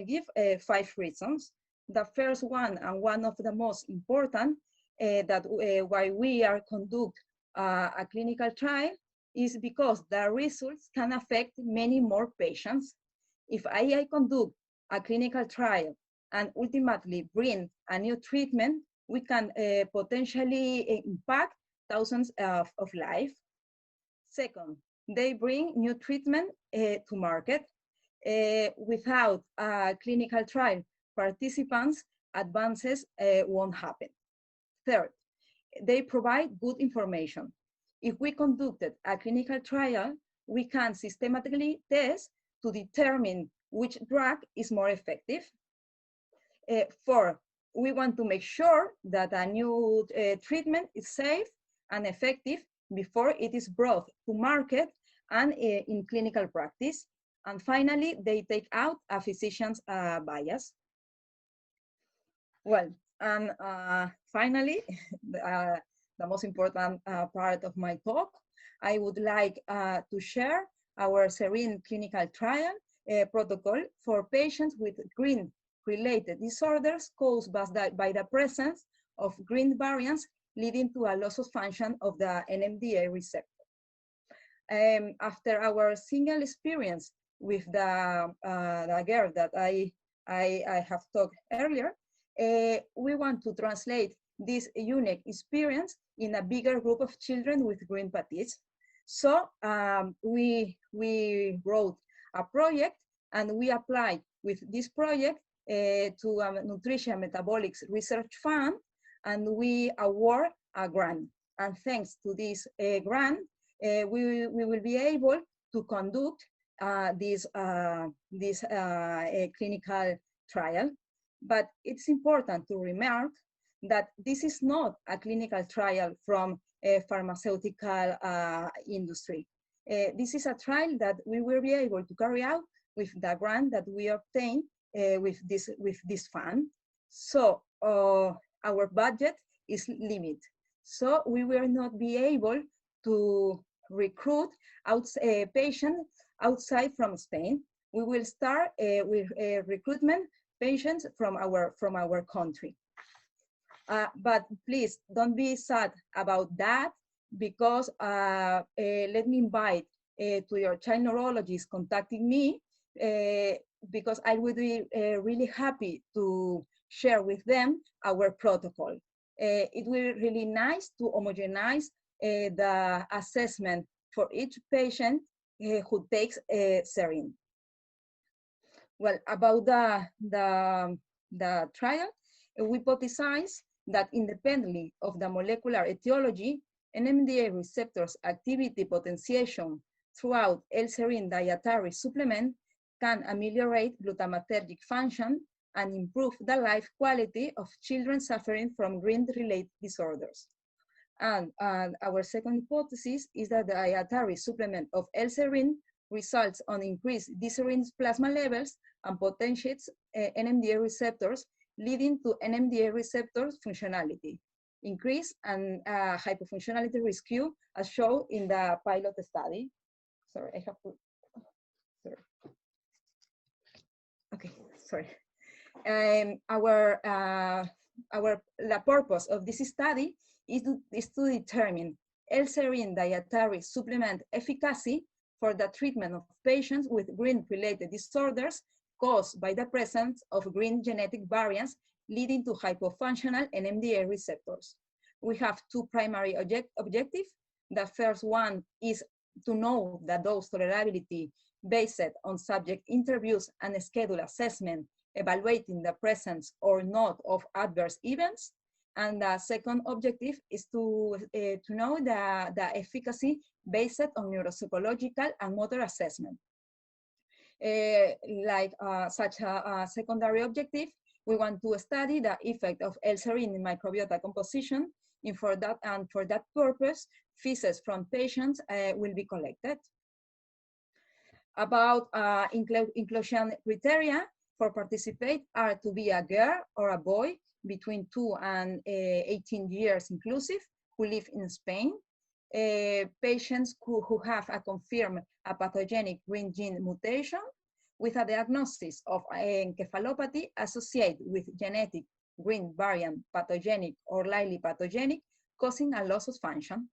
give 5 reasons. The first one, and one of the most important, that why we are conduct a clinical trial, is because the results can affect many more patients. If I conduct a clinical trial and ultimately bring a new treatment, we can potentially impact thousands of lives. Second, they bring new treatment to market. Without a clinical trial, participants' advances won't happen. Third, they provide good information. If we conducted a clinical trial, we can systematically test to determine which drug is more effective. 4, we want to make sure that a new treatment is safe and effective before it is brought to market and in clinical practice. And finally, they take out a physician's bias. Well, and finally, the most important part of my talk, I would like to share our serine clinical trial protocol for patients with GRIN-related disorders caused by the presence of GRIN variants leading to a loss of function of the NMDA receptor. After our single experience with the girl that I have talked earlier, we want to translate this unique experience in a bigger group of children with GRIN pathies. So we wrote a project, and we applied with this project to a nutrition metabolics research fund, and we award a grant. And thanks to this grant, we will be able to conduct this clinical trial. But it's important to remark that this is not a clinical trial from a pharmaceutical industry. This is a trial that we will be able to carry out with the grant that we obtained with this fund. So our budget is limited. So we will not be able to recruit patients outside from Spain. We will start with recruitment patients from our country. But please don't be sad about that, because let me invite to your child neurologist contacting me, because I would be really happy to share with them our protocol. It will be really nice to homogenize the assessment for each patient who takes serine. Well, about the trial, we hypothesize that independently of the molecular etiology, NMDA receptors activity potentiation throughout L-serin dietary supplement can ameliorate glutamatergic function and improve the life quality of children suffering from GRIN-related disorders. And our second hypothesis is that the dietary supplement of L-serin results on increased D-serin plasma levels and potentiates NMDA receptors, leading to NMDA receptors functionality increase and hypofunctionality rescue, as shown in the pilot study. Sorry, I have to, sorry. Okay, sorry. The purpose of this study is to determine L-serin dietary supplement efficacy for the treatment of patients with GRIN-related disorders caused by the presence of GRIN genetic variants leading to hypofunctional NMDA receptors. We have two primary objectives. The first one is to know the dose tolerability based on subject interviews and schedule assessment, evaluating the presence or not of adverse events. And the second objective is to know the efficacy based on neuropsychological and motor assessment. Such a secondary objective, we want to study the effect of L-serin in microbiota composition, and for that purpose, feces from patients will be collected. About inclusion criteria for participate are to be a girl or a boy between 2 and 18 years inclusive, who live in Spain, patients who have a confirmed pathogenic GRIN gene mutation with a diagnosis of encefalopati associated with genetic GRIN variant pathogenic or likely pathogenic causing a loss of function.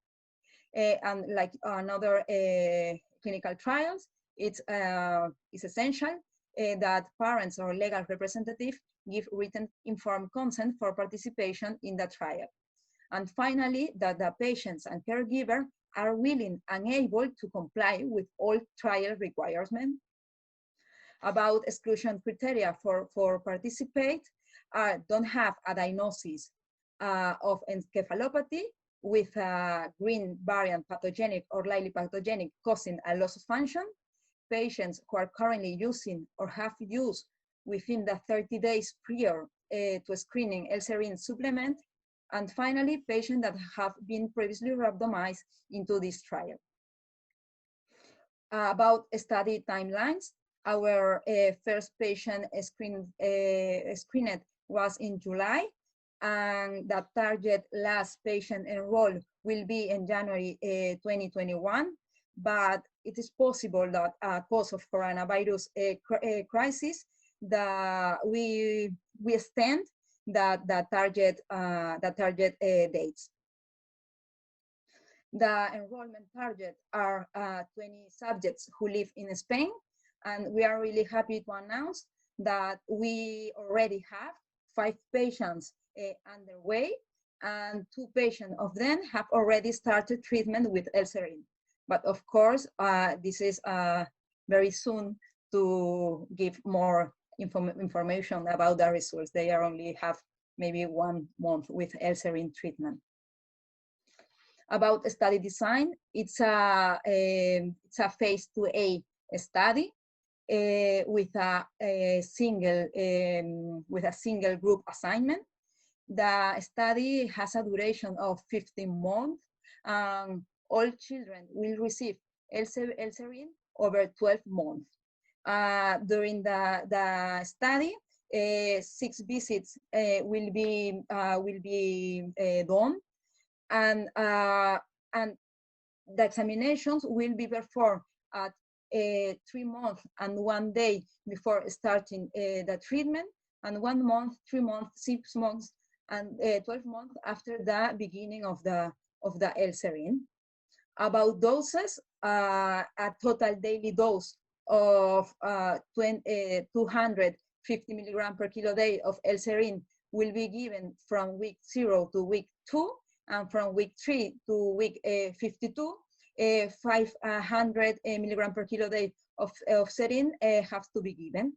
And like another clinical trials, it's essential that parents or legal representative give written informed consent for participation in the trial. And finally, that the patients and caregiver are willing and able to comply with all trial requirements. About exclusion criteria for participate, don't have a diagnosis of encephalopathy with a GRIN variant pathogenic or likely pathogenic causing a loss of function, patients who are currently using or have used within the 30 days prior to screening L-serin supplement, and finally, patients that have been previously randomized into this trial. About study timelines, our first patient screened was in July, and the target last patient enrolled will be in January 2021, but it is possible that cause of coronavirus crisis, we extend the target dates. The enrollment target are 20 subjects who live in Spain, and we are really happy to announce that we already have 5 patients underway, and 2 patients of them have already started treatment with L-serin. But of course, this is very soon to give more information about the results. They only have maybe 1 month with L-serin treatment. About study design, it's a phase 2A study with a single group assignment. The study has a duration of 15 months. All children will receive L-serin over 12 months. During the study, 6 visits will be done, and the examinations will be performed at 3 months and 1 day before starting the treatment, and 1 month, 3 months, 6 months, and 12 months after the beginning of the L-serin. About doses, a total daily dose of 250 milligrams per kilo day of L-serin will be given from week 0 to week 2, and from week 3 to week 52, 500 milligrams per kilo day of serin have to be given.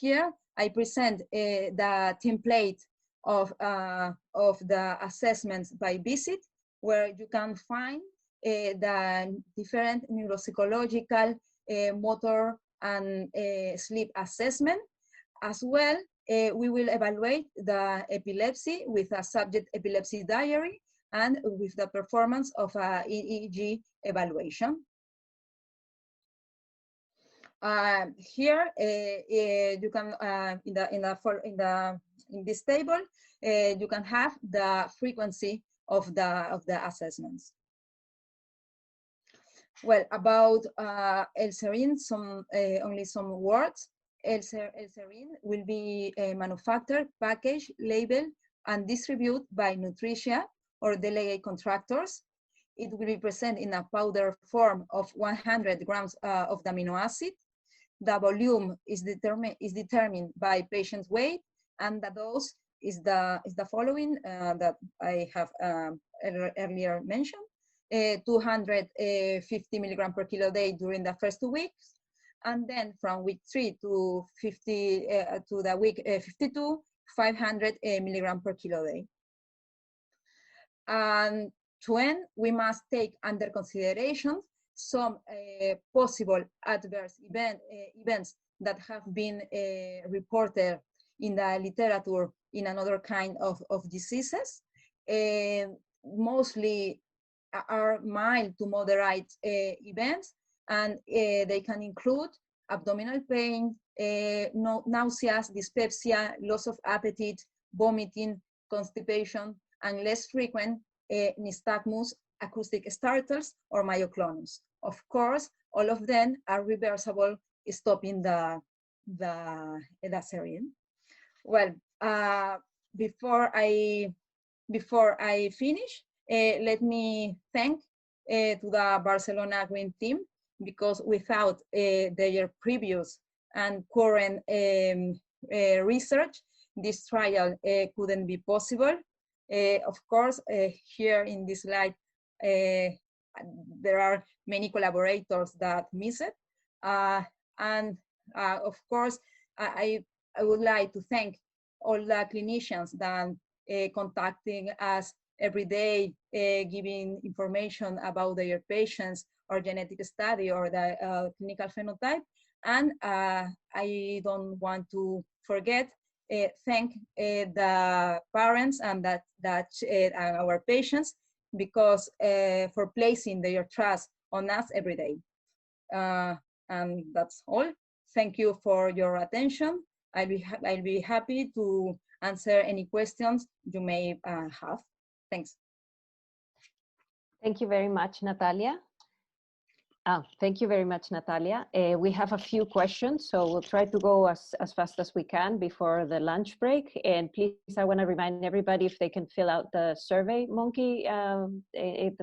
Here I present the template of the assessments by visit, where you can find the different neuropsychological, motor, and sleep assessment, as well we will evaluate the epilepsy with a subject epilepsy diary and with the performance of a EEG evaluation. Here you can in this table you can have the frequency of the assessments. Well, about L-serin, only some words. L-serin will be manufactured, packaged, labeled, and distributed by Nutricia or delegate contractors. It will be present in a powder form of 100 grams of the amino acid. The volume is determined by patient's weight, and the dose is the following that I have earlier mentioned. 250 milligram per kilo day during the first 2 weeks, and then from week 3 to the week 52, 500 milligram per kilo day. And to end, we must take under consideration some possible adverse events that have been reported in the literature in another kind of diseases. Mostly are mild to moderate events, and they can include abdominal pain, nausea, dyspepsia, loss of appetite, vomiting, constipation, and less frequent nystagmus, acoustic startles, or myoclonus. Of course, all of them are reversible, stopping the L-serin. Well, before I finish, let me thank to the Barcelona GRIN team, because without their previous and current research, this trial couldn't be possible. Of course, here in this slide, there are many collaborators that miss it. And of course, I would like to thank all the clinicians that contacting us every day, giving information about their patients or genetic study or the clinical phenotype. And I don't want to forget thank the parents and our patients, because for placing their trust on us every day. And that's all. Thank you for your attention. I'll be happy to answer any questions you may have. Thanks. Thank you very much, Natalia. Thank you very much, Natalia. We have a few questions, so we'll try to go as fast as we can before the lunch break. And please, I want to remind everybody if they can fill out the Survey Monkey,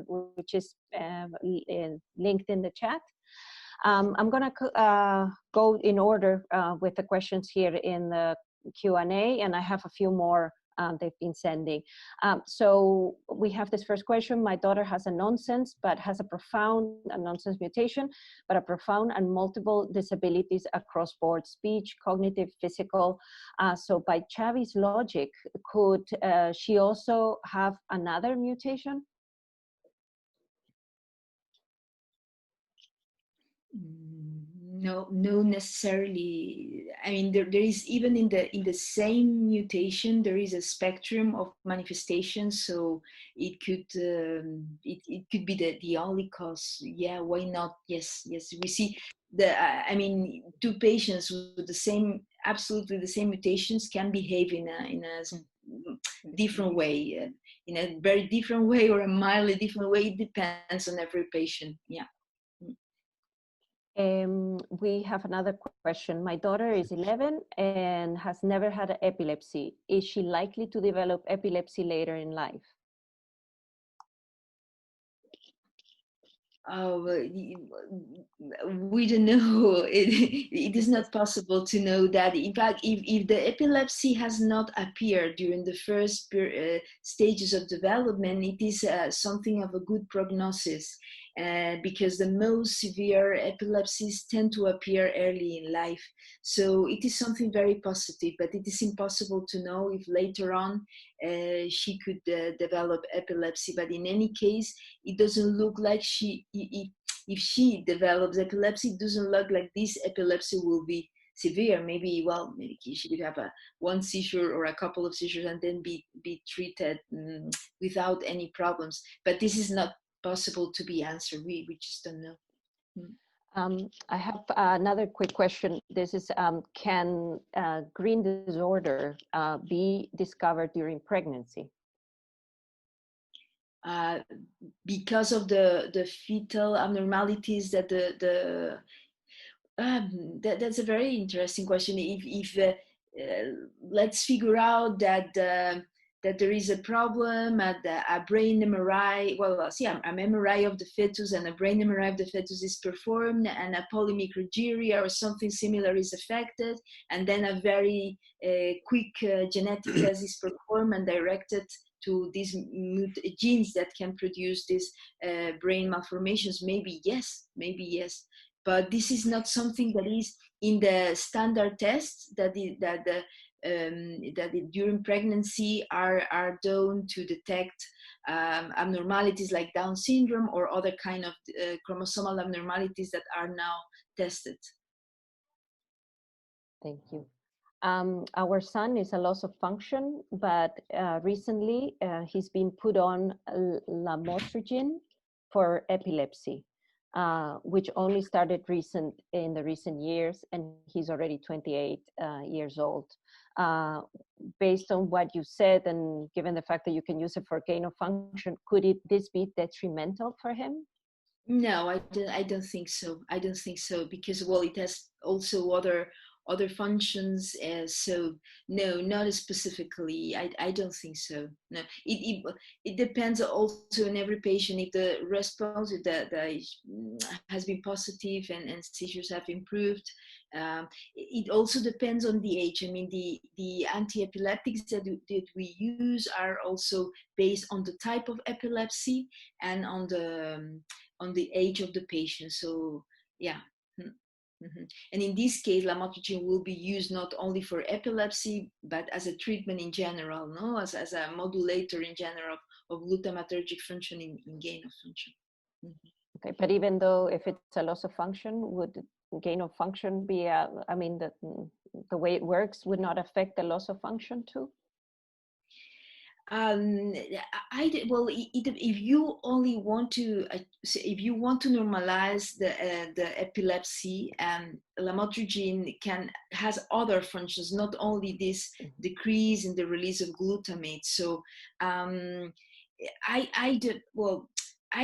which is linked in the chat. I'm going to go in order with the questions here in the Q&A, and I have a few more they've been sending. So we have this first question. My daughter has a nonsense mutation, but a profound and multiple disabilities across board: speech, cognitive, physical. So by Xavi's logic, could she also have another mutation? No, necessarily. I mean, there is, even in the same mutation, there is a spectrum of manifestations. So it could be the only cause. Yeah, why not? Yes. We see I mean, two patients with absolutely the same mutations can behave in a different way, in a very different way or a mildly different way. It depends on every patient. Yeah. We have another question. My daughter is 11 and has never had epilepsy. Is she likely to develop epilepsy later in life? We don't know. It is not possible to know that. In fact, if the epilepsy has not appeared during the first stages of development, it is something of a good prognosis, because the most severe epilepsies tend to appear early in life. So it is something very positive, but it is impossible to know if later on she could develop epilepsy. But in any case, it doesn't look like if she develops epilepsy, it doesn't look like this epilepsy will be severe. Maybe, well, maybe she could have one seizure or a couple of seizures and then be treated without any problems. But this is not possible to be answered. We just don't know. I have another quick question. This is, can GRIN disorder be discovered during pregnancy? Because of the fetal abnormalities that that's a very interesting question. If let's figure out that that there is a problem at a brain MRI, well, see, a MRI of the fetus and a brain MRI of the fetus is performed, and a polymicrogyria or something similar is affected, and then a very quick genetic test is performed and directed to these genes that can produce these brain malformations. Maybe yes, but this is not something that is in the standard tests that during pregnancy are done to detect abnormalities like Down syndrome or other kind of chromosomal abnormalities that are now tested. Thank you. Our son is a loss of function, but recently he's been put on lamotrigine for epilepsy, which only started in the recent years, and he's already 28 years old. Based on what you said, and given the fact that you can use it for gain of function, could this be detrimental for him? No, I don't think so. I don't think so, because, well, it has also other functions, so no, not specifically. I don't think so. No, it depends also on every patient. If the response that has been positive and seizures have improved, it also depends on the age. I mean, the anti-epileptics that we use are also based on the type of epilepsy and on the age of the patient. So yeah. And in this case, lamotrigine will be used not only for epilepsy, but as a treatment in general, no, as a modulator in general of glutamatergic function in gain of function. Okay, but even though if it's a loss of function, would gain of function be I mean, the way it works would not affect the loss of function too? Well, if you only want to, if you want to normalize the epilepsy, lamotrigine has other functions, not only this decrease in the release of glutamate. So I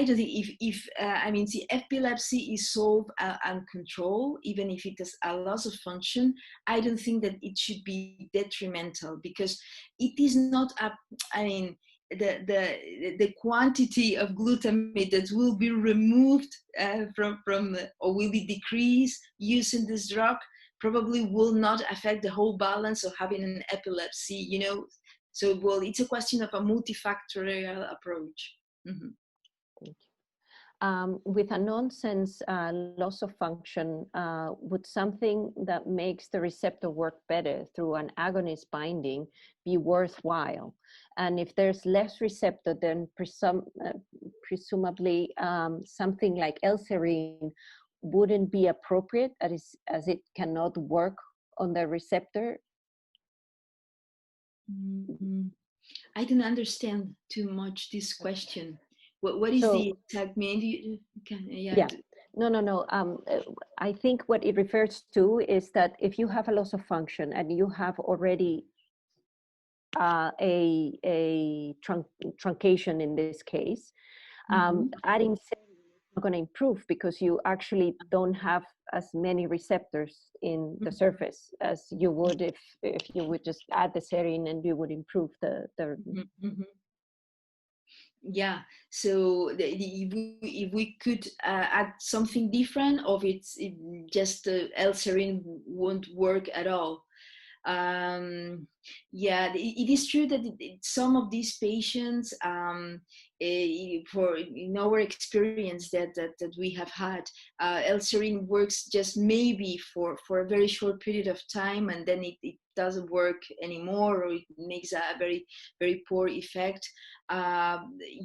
don't think if I mean, see, epilepsy is solved and controlled, even if it has a loss of function. I don't think that it should be detrimental, because it is not I mean, the quantity of glutamate that will be removed from or will be decreased using this drug probably will not affect the whole balance of having an epilepsy, you know. So, well, it's a question of a multifactorial approach. Mm-hmm. Thank you. With a nonsense loss of function, would something that makes the receptor work better through an agonist binding be worthwhile? And if there's less receptor, then presumably something like L-Serine wouldn't be appropriate as it cannot work on the receptor? Mm-hmm. I don't understand too much this question. What is the exact meaning? Yeah. No. I think what it refers to is that if you have a loss of function and you have already a truncation in this case, adding serine is not going to improve, because you actually don't have as many receptors in the surface as you would if you would just add the serine, and you would improve the Yeah, so if we could add something different, or it's just L-Serine won't work at all. Yeah, it is true that some of these patients, in our experience that we have had, L-Serine works just maybe for a very short period of time, and then it doesn't work anymore, or it makes a very, very poor effect.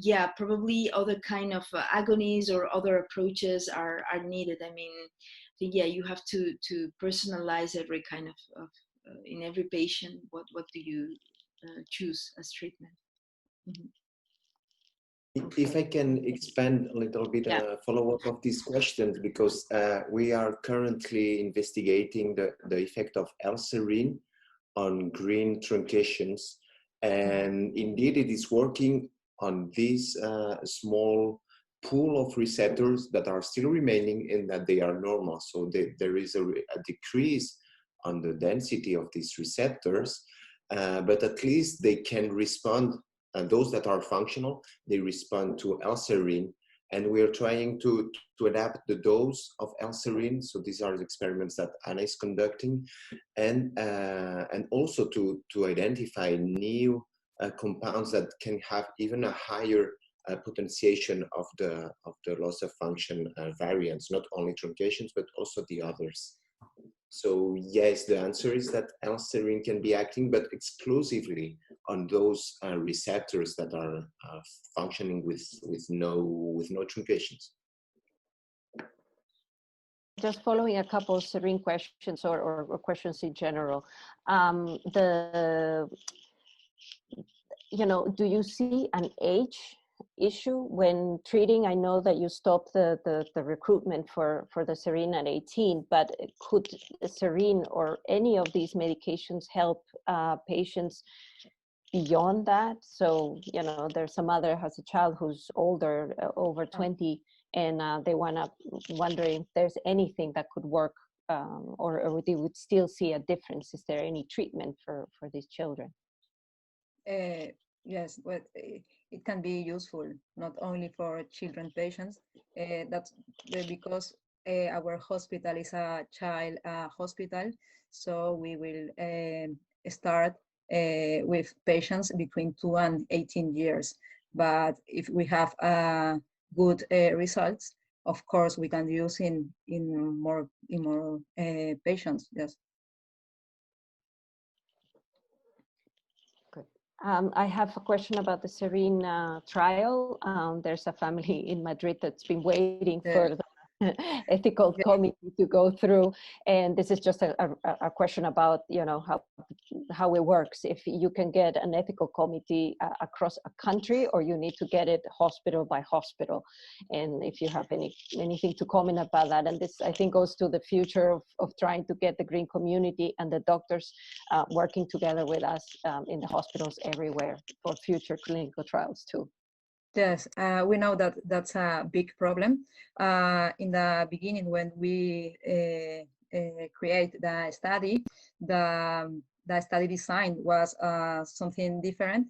Yeah, probably other kind of agonies or other approaches are needed. I mean, yeah, you have to personalize every kind of in every patient. What do you choose as treatment? Mm-hmm. If I can expand a little bit, follow-up of these questions, because we are currently investigating the effect of L-serin on GRIN truncations. And indeed, it is working on this small pool of receptors that are still remaining and that they are normal. So there is a decrease on the density of these receptors, but at least they can respond. And those that are functional, they respond to L-serin, and we are trying to adapt the dose of L-serin. So these are the experiments that Anna is conducting, and also to identify new compounds that can have even a higher potentiation of the loss of function variants, not only truncations but also the others. So yes, the answer is that L-serin can be acting, but exclusively on those receptors that are functioning with no truncations. Just following a couple of serine questions or questions in general. Do you see an age issue when treating? I know that you stopped the recruitment for the serine at 18, but could the serine or any of these medications help patients beyond that? So, there's some mother has a child who's older, over 20, and they wondering if there's anything that could work, or they would still see a difference. Is there any treatment for these children? Yes, but it can be useful not only for children patients. That's because our hospital is a child hospital, so we will start with patients between 2 and 18 years. But if we have good results, of course, we can use in more patients. Yes. I have a question about the serine trial. There's a family in Madrid that's been waiting for the ethical committee to go through, and this is just a question about how it works. If you can get an ethical committee across a country, or you need to get it hospital by hospital, and if you have anything to comment about that. And this, I think, goes to the future of trying to get the GRIN community and the doctors working together with us in the hospitals everywhere for future clinical trials too. Yes, we know that that's a big problem. In the beginning, when we create the study study design was something different.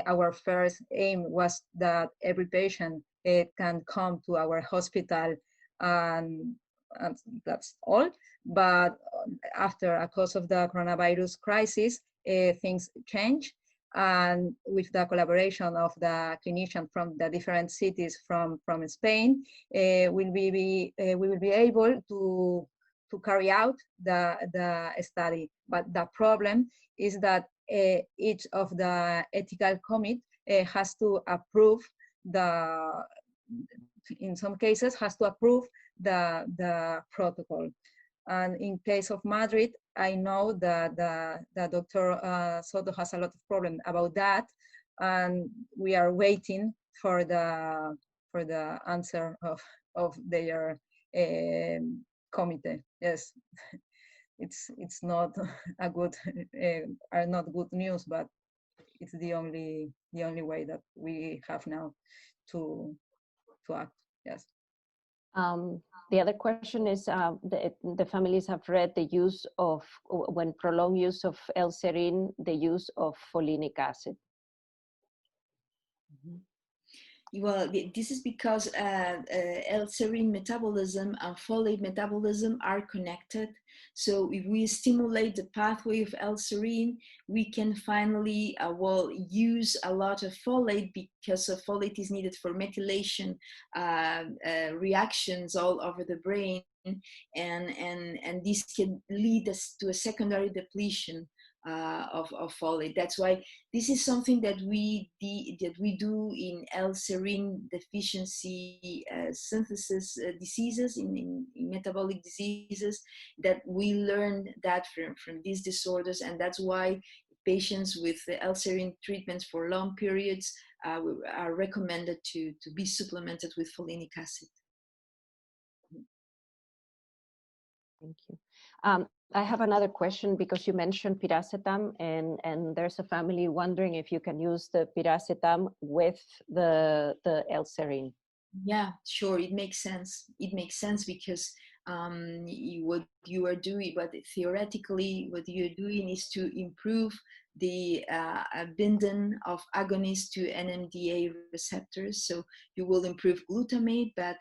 Our first aim was that every patient can come to our hospital, and that's all. But because of the coronavirus crisis, things changed. And with the collaboration of the clinicians from the different cities from Spain, we will be able to carry out the study. But the problem is that each of the ethical committee has to approve in some cases has to approve the protocol. And in case of Madrid, I know that the Dr. Soto has a lot of problem about that, and we are waiting for the answer of their committee. Yes, it's not a good are not good news, but it's the only way that we have now to act. Yes. The other question is the families have read the use of, when prolonged use of L-serin, the use of folinic acid. Mm-hmm. Well, this is because L-serin metabolism and folate metabolism are connected. So if we stimulate the pathway of L-serin, we can finally use a lot of folate, because folate is needed for methylation reactions all over the brain, and this can lead us to a secondary depletion of folate. That's why this is something that we do in L-serin deficiency synthesis diseases, in metabolic diseases, that we learn that from these disorders, and that's why patients with L-serin treatments for long periods are recommended to be supplemented with folinic acid. Thank you. I have another question, because you mentioned piracetam, and there's a family wondering if you can use the piracetam with the L-serin. Yeah, sure. It makes sense. It makes sense because what you are doing, but theoretically, what you're doing is to improve the binding of agonists to NMDA receptors. So you will improve glutamate, but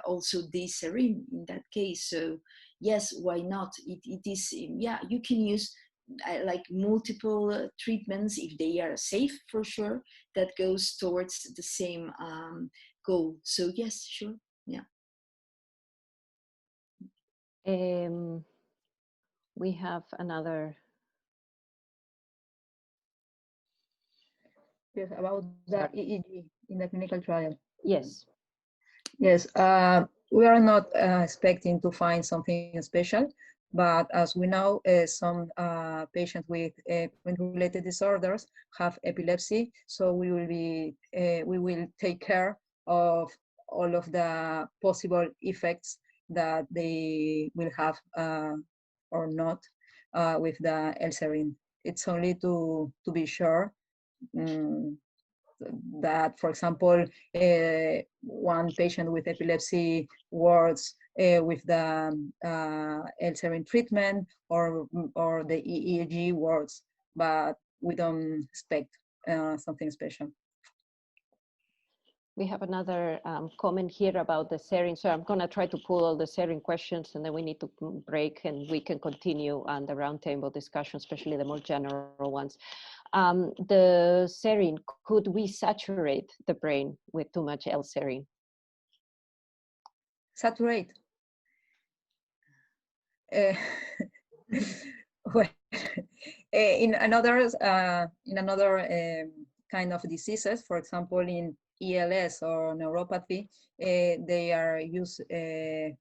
also D-serin in that case. So yes, why not? It is, yeah, you can use like multiple treatments if they are safe, for sure, that goes towards the same goal. So yes, sure, yeah. We have another. Yes, about the EEG in the clinical trial. Yes. Yes, we are not expecting to find something special, but as we know, some patients with brain-related disorders have epilepsy, so we will take care of all of the possible effects that they will have or not with the L-serin. It's only to be sure that, for example, one patient with epilepsy works with the L-serin treatment, or the EEG works, but we don't expect something special. We have another comment here about the serin. So I'm going to try to pull all the serin questions, and then we need to break, and we can continue on the roundtable discussion, especially the more general ones. The serin, could we saturate the brain with too much L-serin? Saturate? Well, in another kind of diseases, for example, in ELS or neuropathy, they are used, I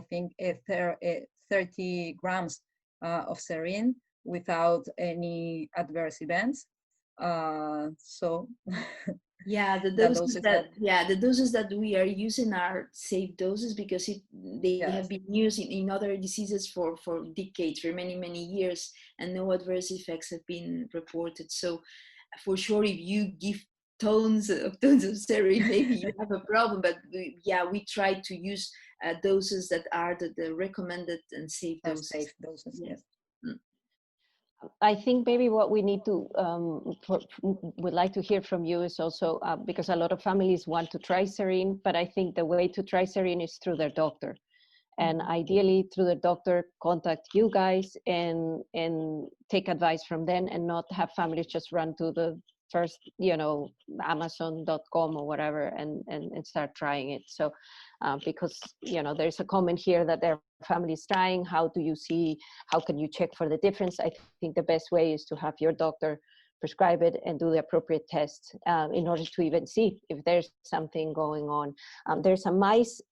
think, 30 grams of serin without any adverse events. So yeah, the doses the doses that we are using are safe doses, because they have been used in other diseases for decades, for many years, and no adverse effects have been reported. So for sure, if you give tons of serin, maybe you have a problem, but we try to use doses that are the recommended and safe doses. Safe doses, yes. I think maybe what we need to would like to hear from you is also because a lot of families want to try serin, but I think the way to try serin is through their doctor, and ideally through the doctor, contact you guys and take advice from them, and not have families just run to the first, Amazon.com or whatever and start trying it. So because there's a comment here that their family is trying, how can you check for the difference? I think the best way is to have your doctor prescribe it and do the appropriate tests in order to even see if there's something going on. There's a mouse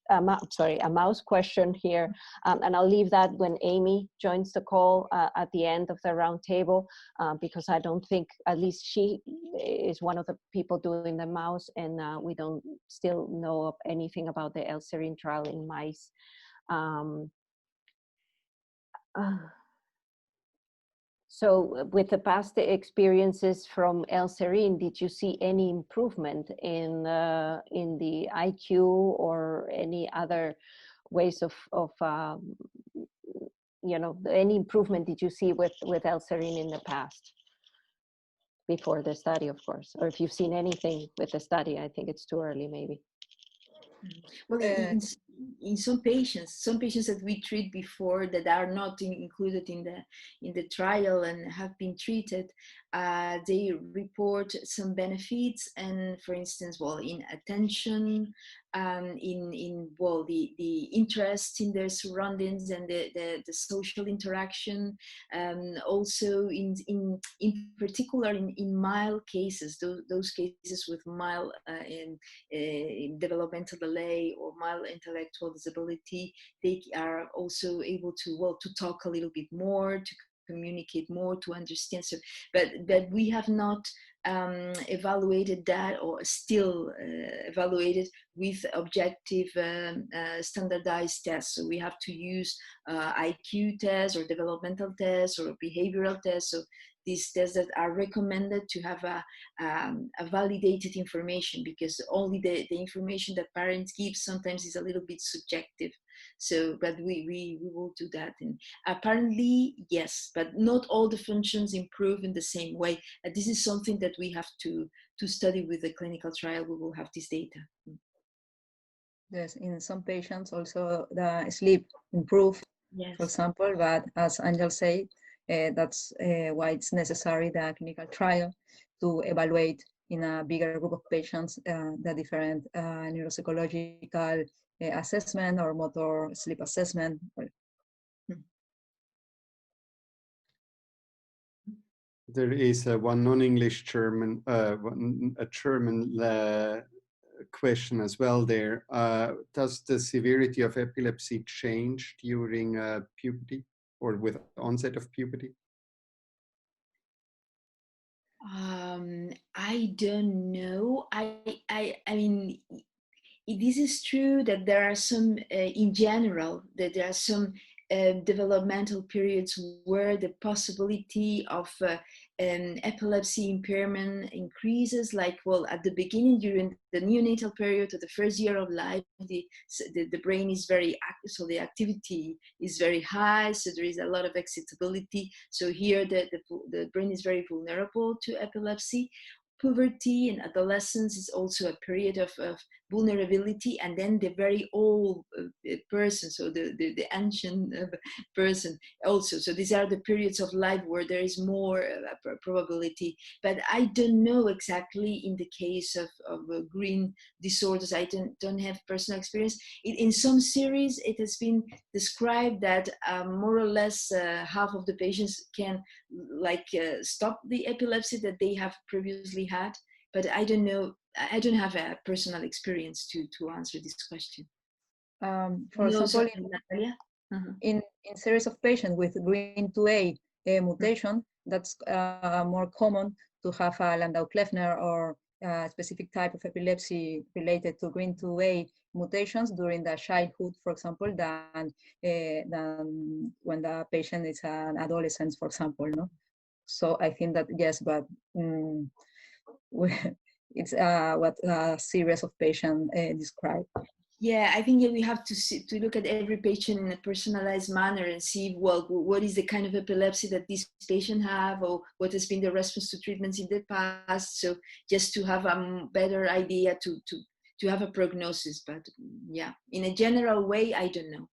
question here, and I'll leave that when Amy joins the call at the end of the round table, because I don't think, at least she is one of the people doing the mouse, and we don't still know of anything about the L-serin trial in mice. So with the past experiences from L-serin, did you see any improvement in the IQ or any other ways of any improvement did you see with L-serin in the past? Before the study, of course, or if you've seen anything with the study. I think it's too early, maybe. Well, in some patients that we treat before that are not included in the trial and have been treated, they report some benefits, and for instance, well, in attention, in well, the interest in their surroundings and the social interaction, also in particular in mild cases, those cases with mild in developmental delay or mild intellectual disability, they are also able to, well, to talk a little bit more, to communicate more, to understand. So, but we have not evaluated that, or still evaluated with objective standardized tests. So we have to use IQ tests or developmental tests or behavioral tests. So these tests that are recommended to have a validated information, because only the information that parents give sometimes is a little bit subjective. So, but we will do that. And apparently, yes, but not all the functions improve in the same way. This is something that we have to study with the clinical trial. We will have this data. Yes, in some patients also the sleep improve, yes, for example, but as Angel said, that's why it's necessary the clinical trial to evaluate in a bigger group of patients the different neuropsychological assessment or motor sleep assessment. There is one non-English German, a German question as well there. Does the severity of epilepsy change during puberty or with onset of puberty? I don't know. I mean, this is true that there are some, in general, that there are some developmental periods where the possibility of epilepsy impairment increases, like, well, at the beginning during the neonatal period or the first year of life, the brain is very active, so the activity is very high, so there is a lot of excitability. So here the brain is very vulnerable to epilepsy. Puberty and adolescence is also a period of vulnerability, and then the very old person, so the ancient person also. So these are the periods of life where there is more probability. But I don't know exactly in the case of GRIN disorders. I don't have personal experience. In some series, it has been described that more or less half of the patients can stop the epilepsy that they have previously had. But I don't know. I don't have a personal experience to answer this question. For example, Natalia? in series of patients with GRIN2A mutation, that's more common to have a Landau-Kleffner or a specific type of epilepsy related to GRIN2A mutations during the childhood, for example, than when the patient is an adolescent, for example. No? So I think that yes, but it's what a series of patients describe. Yeah, I think we have to look at every patient in a personalized manner and see, well, what is the kind of epilepsy that this patient have, or what has been the response to treatments in the past. So just to have a better idea to have a prognosis. But yeah, in a general way, I don't know.